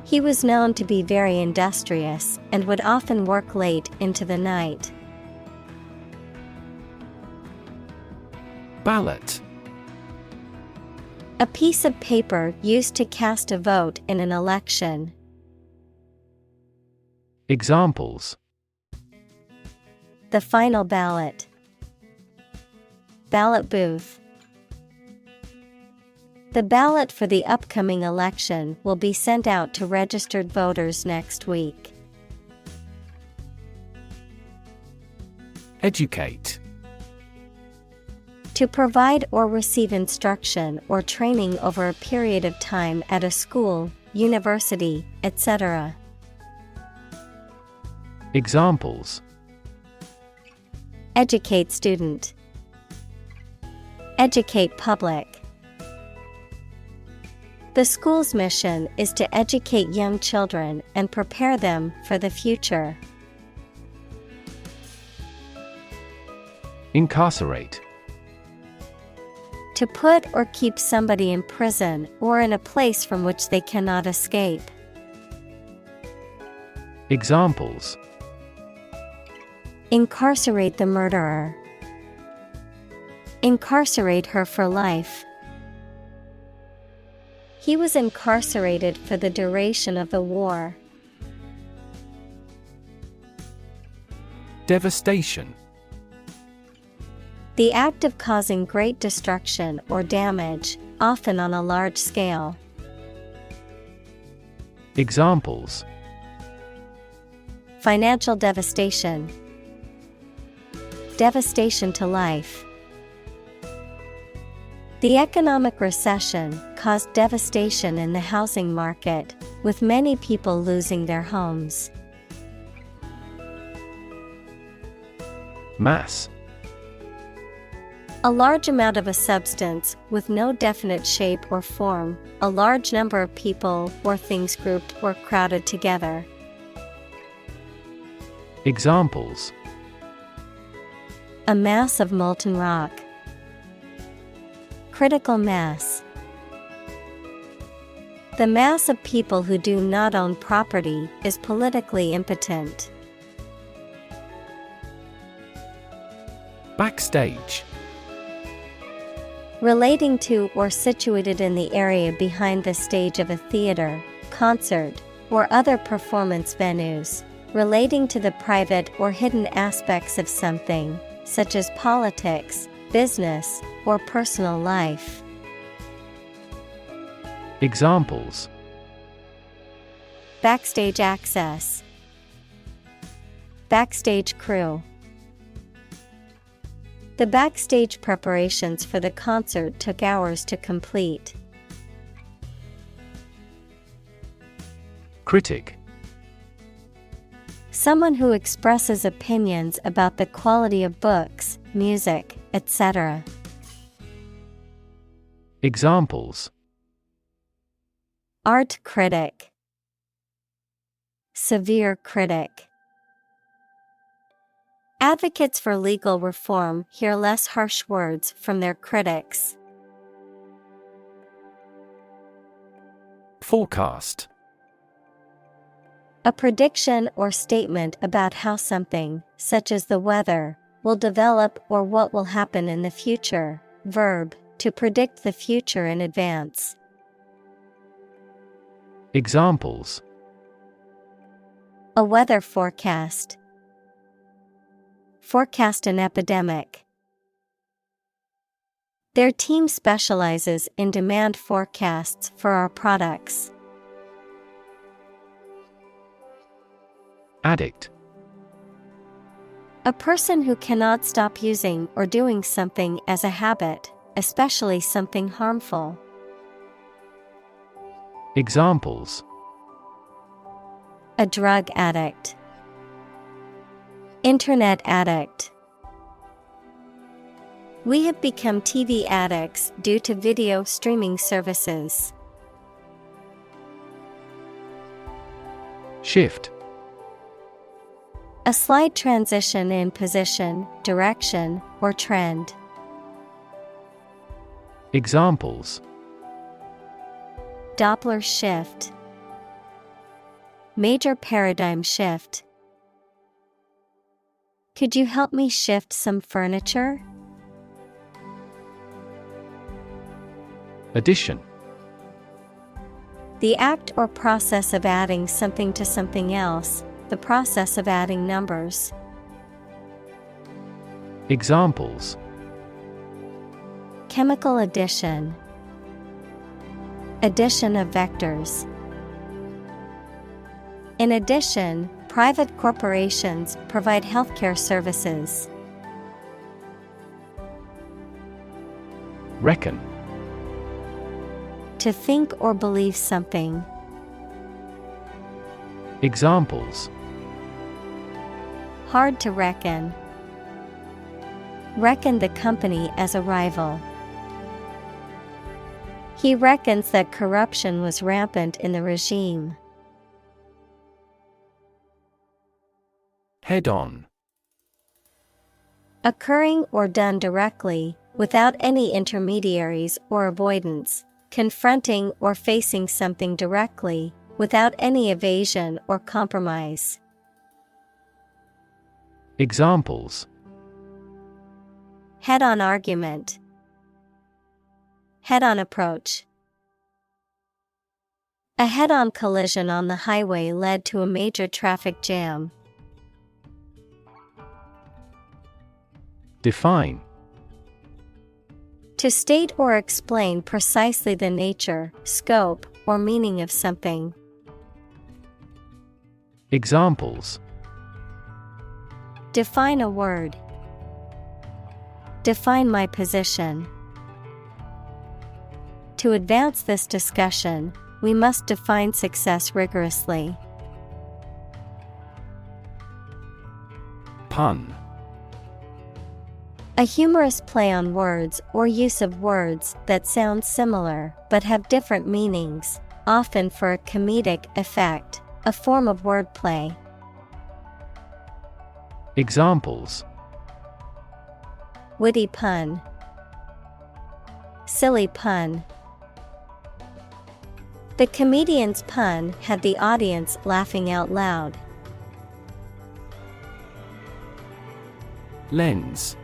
He was known to be very industrious and would often work late into the night. Ballot. A piece of paper used to cast a vote in an election. Examples: The final ballot. Ballot booth. The ballot for the upcoming election will be sent out to registered voters next week. Educate. To provide or receive instruction or training over a period of time at a school, university, etc. Examples: Educate student. Educate public. The school's mission is to educate young children and prepare them for the future. Incarcerate. To put or keep somebody in prison or in a place from which they cannot escape. Examples: Incarcerate the murderer. Incarcerate her for life. He was incarcerated for the duration of the war. Devastation. The act of causing great destruction or damage, often on a large scale. Examples: Financial devastation. Devastation to life. The economic recession caused devastation in the housing market, with many people losing their homes. Mass. A large amount of a substance with no definite shape or form, a large number of people or things grouped or crowded together. Examples: A mass of molten rock. Critical mass. The mass of people who do not own property is politically impotent. Backstage. Relating to or situated in the area behind the stage of a theater, concert, or other performance venues. Relating to the private or hidden aspects of something, such as politics, business, or personal life. Examples: backstage access, backstage crew. The backstage preparations for the concert took hours to complete. Critic. Someone who expresses opinions about the quality of books, music, etc. Examples: art critic, severe critic. Advocates for legal reform hear less harsh words from their critics. Forecast. A prediction or statement about how something, such as the weather, will develop or what will happen in the future. Verb, to predict the future in advance. Examples: a weather forecast, forecast an epidemic. Their team specializes in demand forecasts for our products. Addict. A person who cannot stop using or doing something as a habit, especially something harmful. Examples: a drug addict, internet addict. We have become TV addicts due to video streaming services. Shift. A slight transition in position, direction, or trend. Examples: Doppler shift, major paradigm shift. Could you help me shift some furniture? Addition. The act or process of adding something to something else, the process of adding numbers. Examples: chemical addition, addition of vectors. In addition, private corporations provide healthcare services. Reckon. To think or believe something. Examples: hard to reckon. Reckon the company as a rival. He reckons that corruption was rampant in the regime. Head on. Occurring or done directly, without any intermediaries or avoidance, confronting or facing something directly, without any evasion or compromise. Examples: head-on argument, head-on approach. A head-on collision on the highway led to a major traffic jam. Define. To state or explain precisely the nature, scope, or meaning of something. Examples: define a word. Define my position. To advance this discussion, we must define success rigorously. Pun. A humorous play on words or use of words that sound similar but have different meanings, often for a comedic effect, a form of wordplay. Examples: Witty pun. Silly pun. The comedian's pun had the audience laughing out loud. Lens.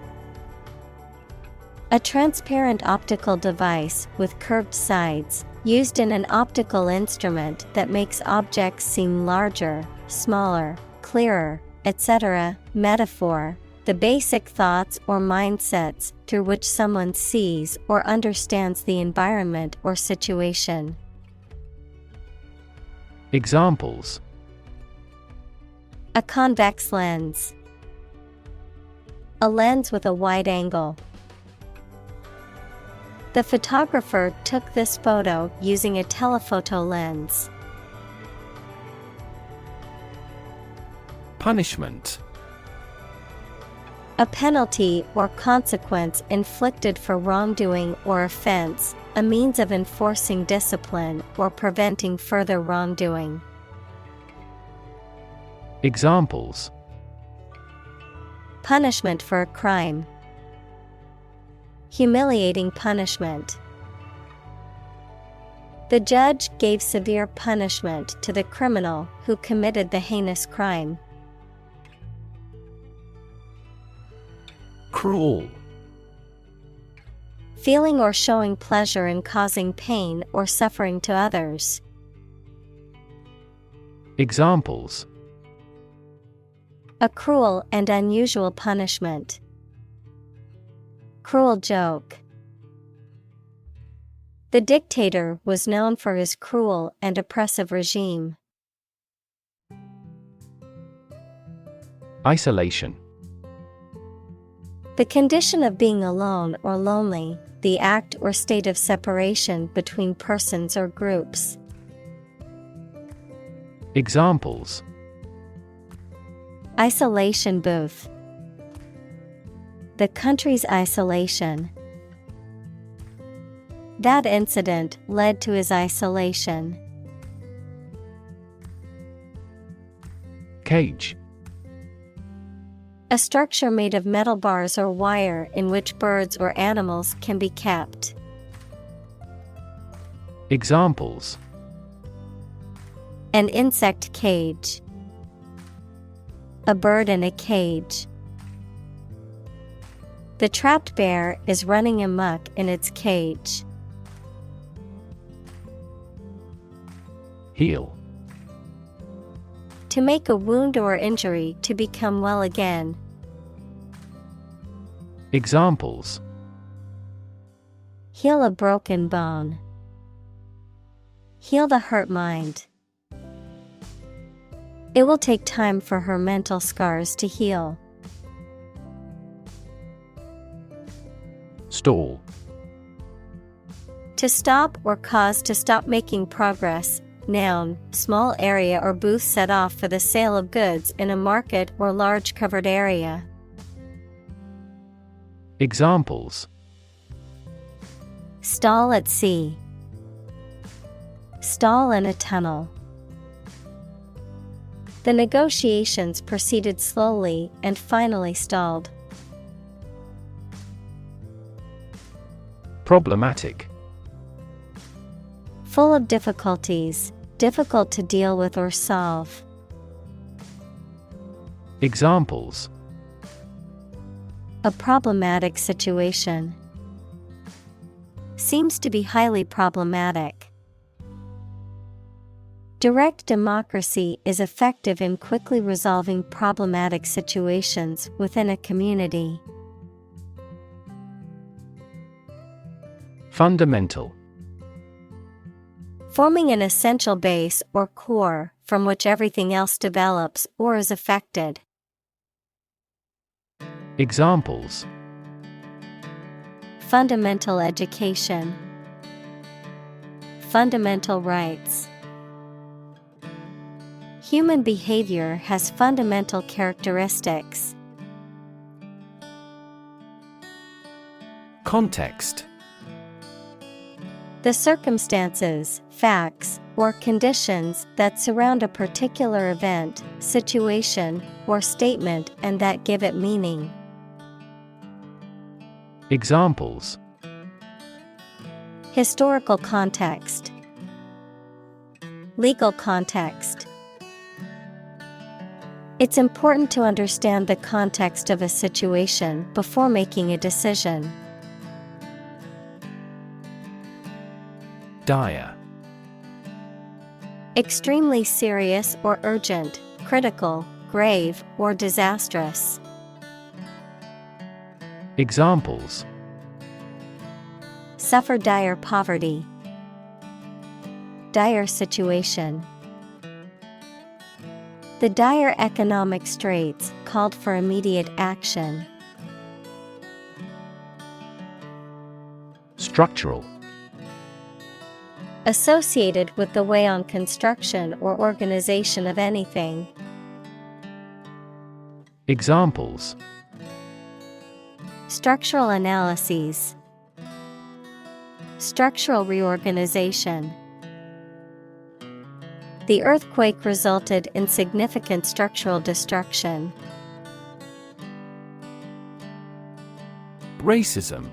A transparent optical device with curved sides, used in an optical instrument that makes objects seem larger, smaller, clearer, etc. Metaphor. The basic thoughts or mindsets through which someone sees or understands the environment or situation. Examples: A convex lens. A lens with a wide angle. The photographer took this photo using a telephoto lens. Punishment. A penalty or consequence inflicted for wrongdoing or offense, a means of enforcing discipline or preventing further wrongdoing. Examples: Punishment for a crime. Humiliating punishment. The judge gave severe punishment to the criminal who committed the heinous crime. Cruel. Feeling or showing pleasure in causing pain or suffering to others. Examples: A cruel and unusual punishment. Cruel joke. The dictator was known for his cruel and oppressive regime. Isolation. The condition of being alone or lonely, the act or state of separation between persons or groups. Examples: Isolation booth. The country's isolation. That incident led to his isolation. Cage. A structure made of metal bars or wire in which birds or animals can be kept. Examples: An insect cage. A bird in a cage. The trapped bear is running amok in its cage. Heal. To make a wound or injury to become well again. Examples: Heal a broken bone. Heal the hurt mind. It will take time for her mental scars to heal. Stall. To stop or cause to stop making progress. Noun, small area or booth set off for the sale of goods in a market or large covered area. Examples: Stall at sea. Stall in a tunnel. The negotiations proceeded slowly and finally stalled. Problematic. Full of difficulties, difficult to deal with or solve. Examples: A problematic situation. Seems to be highly problematic. Direct democracy is effective in quickly resolving problematic situations within a community. Fundamental. Forming an essential base or core from which everything else develops or is affected. Examples: Fundamental education. Fundamental rights. Human behavior has fundamental characteristics. Context. The circumstances, facts, or conditions that surround a particular event, situation, or statement and that give it meaning. Examples: historical context, legal context. It's important to understand the context of a situation before making a decision. Dire. Extremely serious or urgent, critical, grave, or disastrous. Examples: Suffer dire poverty. Dire situation. The dire economic straits called for immediate action. Structural. Associated with the way on construction or organization of anything. Examples: Structural analyses. Structural reorganization. The earthquake resulted in significant structural destruction. Racism.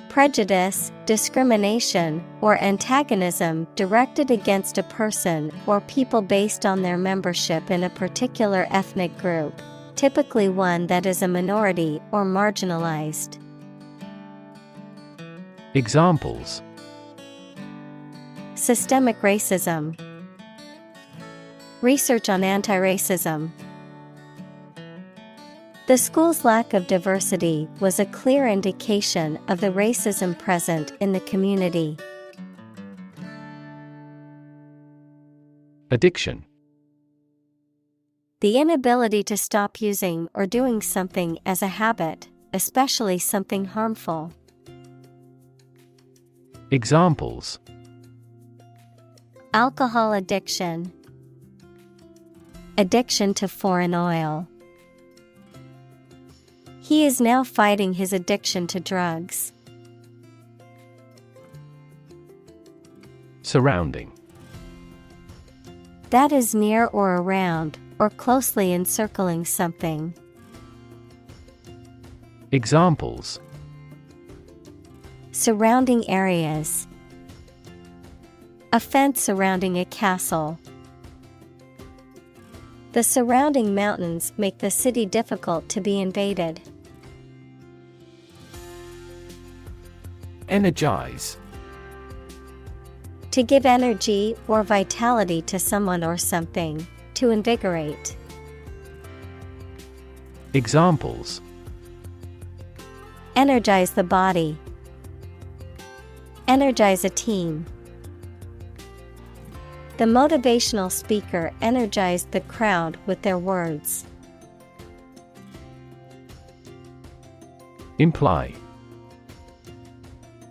Prejudice, discrimination, or antagonism directed against a person or people based on their membership in a particular ethnic group, typically one that is a minority or marginalized. Examples: Systemic racism. Research on anti-racism. The school's lack of diversity was a clear indication of the racism present in the community. Addiction. The inability to stop using or doing something as a habit, especially something harmful. Examples: Alcohol addiction. Addiction to foreign oil. He is now fighting his addiction to drugs. Surrounding. That is near or around, or closely encircling something. Examples: Surrounding areas. A fence surrounding a castle. The surrounding mountains make the city difficult to be invaded. Energize. To give energy or vitality to someone or something, to invigorate. Examples: Energize the body. Energize a team. The motivational speaker energized the crowd with their words. Imply.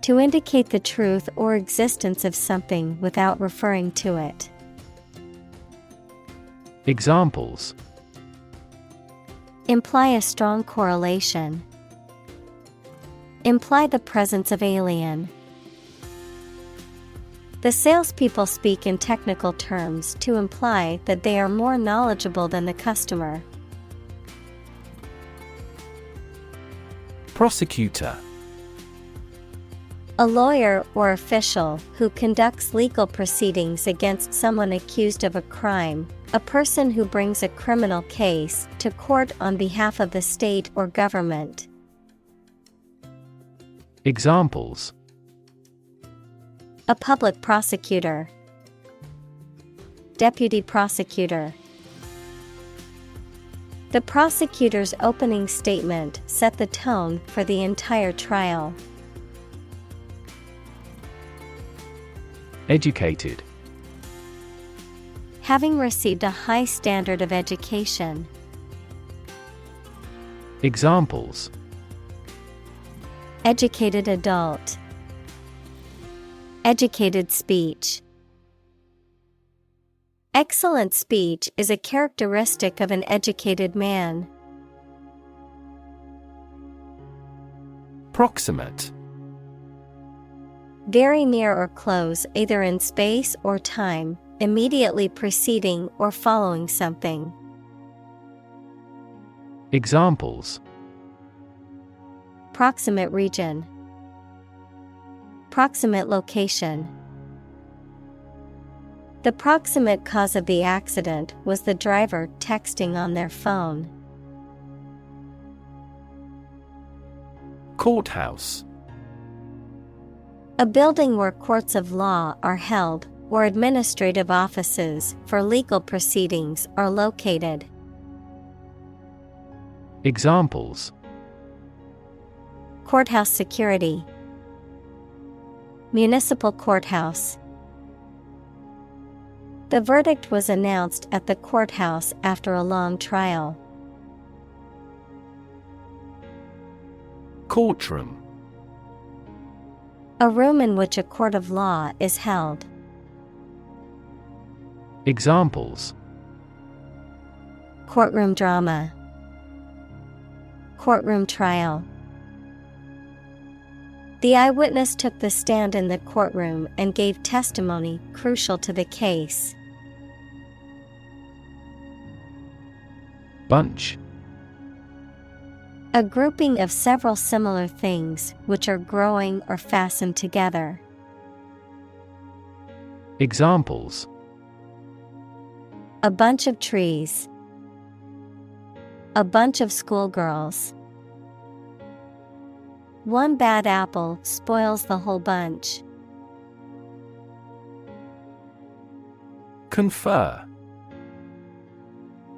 To indicate the truth or existence of something without referring to it. Examples: Imply a strong correlation. Imply the presence of alien. The salespeople speak in technical terms to imply that they are more knowledgeable than the customer. Prosecutor. A lawyer or official who conducts legal proceedings against someone accused of a crime, a person who brings a criminal case to court on behalf of the state or government. Examples: A public prosecutor. Deputy prosecutor. The prosecutor's opening statement set the tone for the entire trial. Educated. Having received a high standard of education. Examples: Educated adult. Educated speech. Excellent speech is a characteristic of an educated man. Proximate. Very near or close either in space or time, immediately preceding or following something. Examples: Proximate region. Proximate location. The proximate cause of the accident was the driver texting on their phone. Courthouse. A building where courts of law are held, or administrative offices for legal proceedings are located. Examples: Courthouse security. Municipal courthouse. The verdict was announced at the courthouse after a long trial. Courtroom. A room in which a court of law is held. Examples: Courtroom drama. Courtroom trial. The eyewitness took the stand in the courtroom and gave testimony crucial to the case. Bunch. A grouping of several similar things which are growing or fastened together. Examples: A bunch of trees. A bunch of schoolgirls. One bad apple spoils the whole bunch. Confer.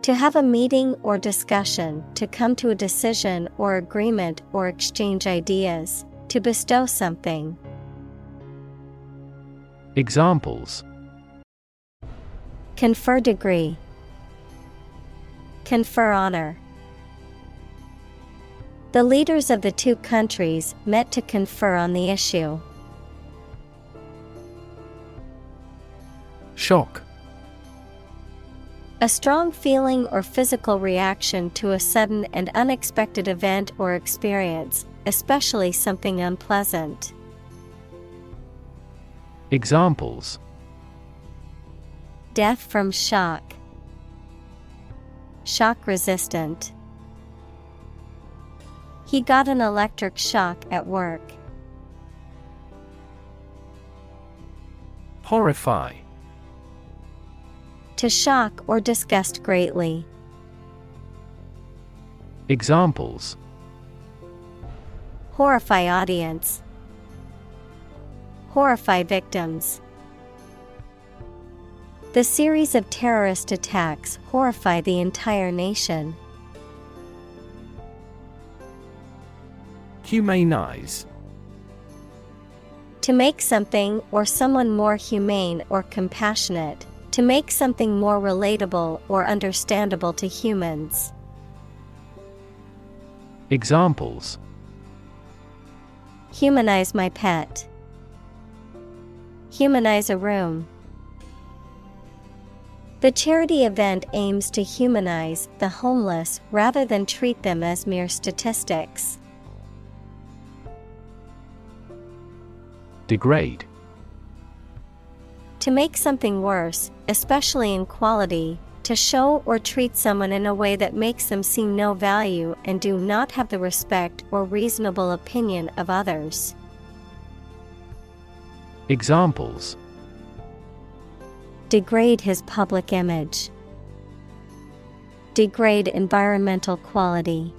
To have a meeting or discussion, to come to a decision or agreement or exchange ideas, to bestow something. Examples: Confer degree. Confer honor. The leaders of the two countries met to confer on the issue. Shock. A strong feeling or physical reaction to a sudden and unexpected event or experience, especially something unpleasant. Examples: Death from shock. Shock resistant. He got an electric shock at work. Horrify. To shock or disgust greatly. Examples: Horrify audience. Horrify victims. The series of terrorist attacks horrify the entire nation. Humanize. To make something or someone more humane or compassionate. To make something more relatable or understandable to humans. Examples: Humanize my pet. Humanize a room. The charity event aims to humanize the homeless rather than treat them as mere statistics. Degrade. To make something worse, especially in quality, to show or treat someone in a way that makes them see no value and do not have the respect or reasonable opinion of others. Examples: Degrade his public image. Degrade environmental quality.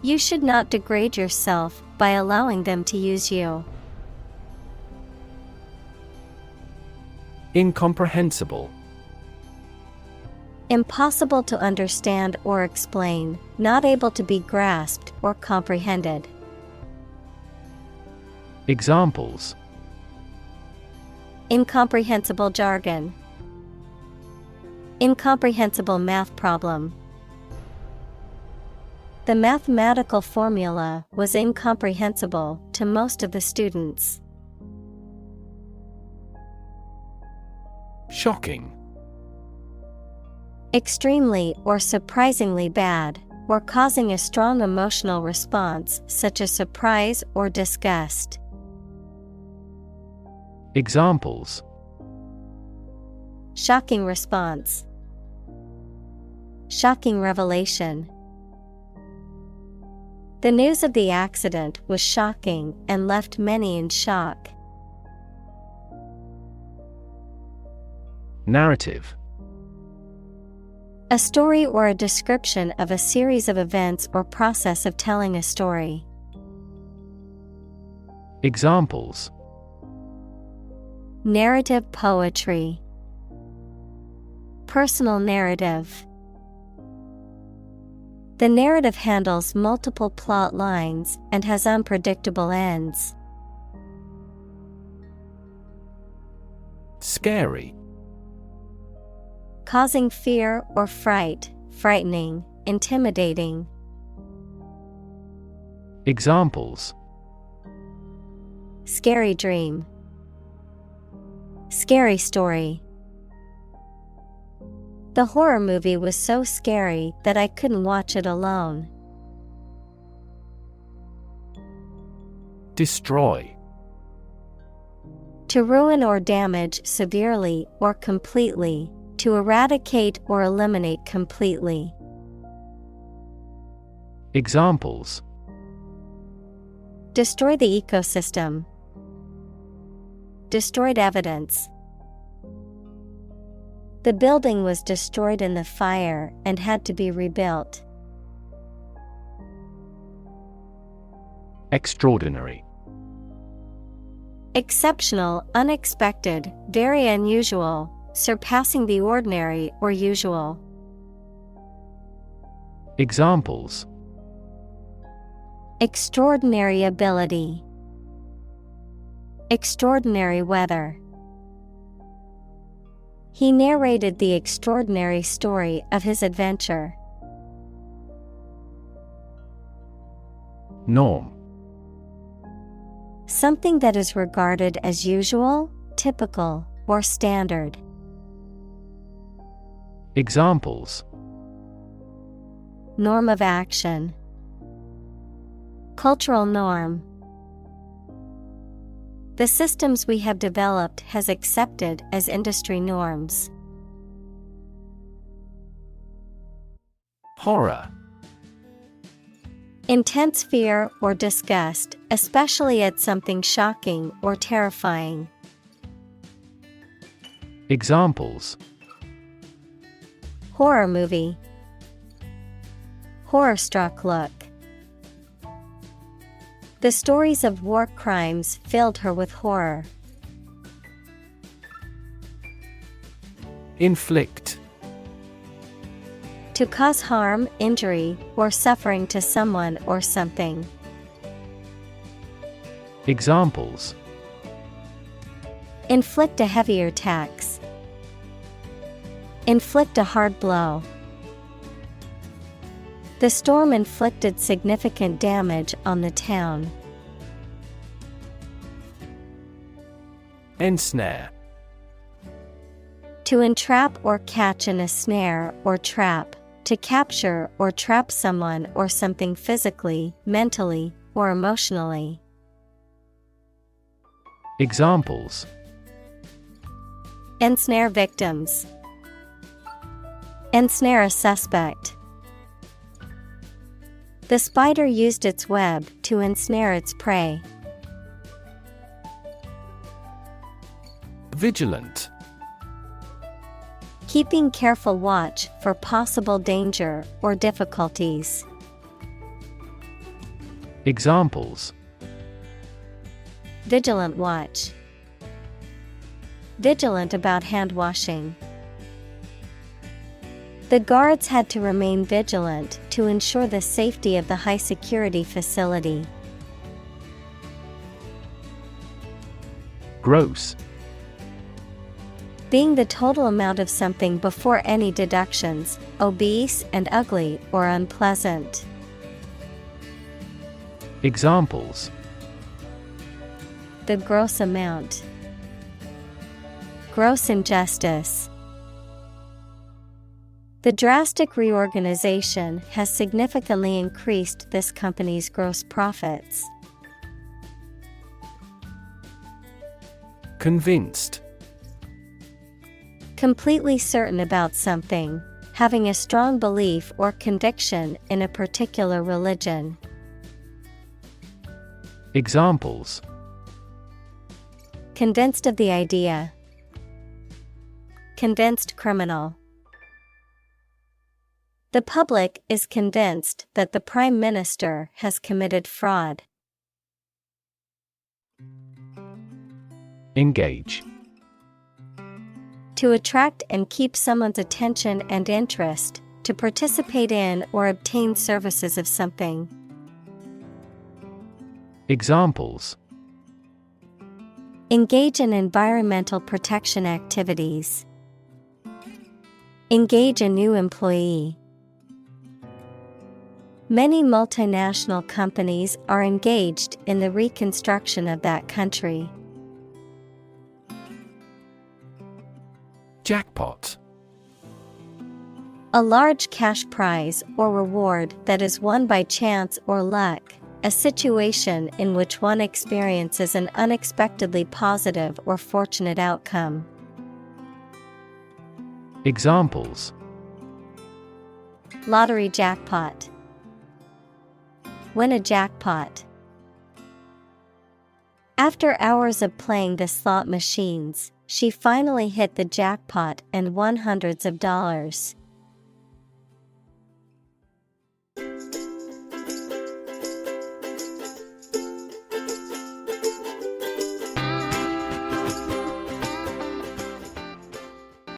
You should not degrade yourself by allowing them to use you. Incomprehensible. Impossible to understand or explain, not able to be grasped or comprehended. Examples: Incomprehensible jargon. Incomprehensible math problem. The mathematical formula was incomprehensible to most of the students. Shocking. Extremely or surprisingly bad, or causing a strong emotional response such as surprise or disgust. Examples: Shocking response. Shocking revelation. The news of the accident was shocking and left many in shock. Narrative. A story or a description of a series of events or process of telling a story. Examples: narrative poetry, personal narrative. The narrative handles multiple plot lines and has unpredictable ends. Scary. Causing fear or fright, frightening, intimidating. Examples: scary dream, scary story. The horror movie was so scary that I couldn't watch it alone. Destroy. To ruin or damage severely or completely, to eradicate or eliminate completely. Examples: destroy the ecosystem, destroyed evidence. The building was destroyed in the fire and had to be rebuilt. Extraordinary. Exceptional, unexpected, very unusual, surpassing the ordinary or usual. Examples: extraordinary ability, extraordinary weather. He narrated the extraordinary story of his adventure. Norm. Something that is regarded as usual, typical, or standard. Examples: norm of action, cultural norm. The systems we have developed has accepted as industry norms. Horror. Intense fear or disgust, especially at something shocking or terrifying. Examples: horror movie, horror-struck look. The stories of war crimes filled her with horror. Inflict. To cause harm, injury, or suffering to someone or something. Examples: inflict a heavier tax, inflict a hard blow. The storm inflicted significant damage on the town. Ensnare. To entrap or catch in a snare or trap, to capture or trap someone or something physically, mentally, or emotionally. Examples: ensnare victims, ensnare a suspect. The spider used its web to ensnare its prey. Vigilant. Keeping careful watch for possible danger or difficulties. Examples: vigilant watch, vigilant about hand washing. The guards had to remain vigilant to ensure the safety of the high-security facility. Gross. Being the total amount of something before any deductions, obese and ugly or unpleasant. Examples: the gross amount, gross injustice. The drastic reorganization has significantly increased this company's gross profits. Convinced. Completely certain about something, having a strong belief or conviction in a particular religion. Examples: convinced of the idea, convinced criminal. The public is convinced that the Prime Minister has committed fraud. Engage. To attract and keep someone's attention and interest, to participate in or obtain services of something. Examples: engage in environmental protection activities. Engage a new employee. Many multinational companies are engaged in the reconstruction of that country. Jackpot. A large cash prize or reward that is won by chance or luck, a situation in which one experiences an unexpectedly positive or fortunate outcome. Examples: lottery jackpot. Win a jackpot. After hours of playing the slot machines, she finally hit the jackpot and won hundreds of dollars.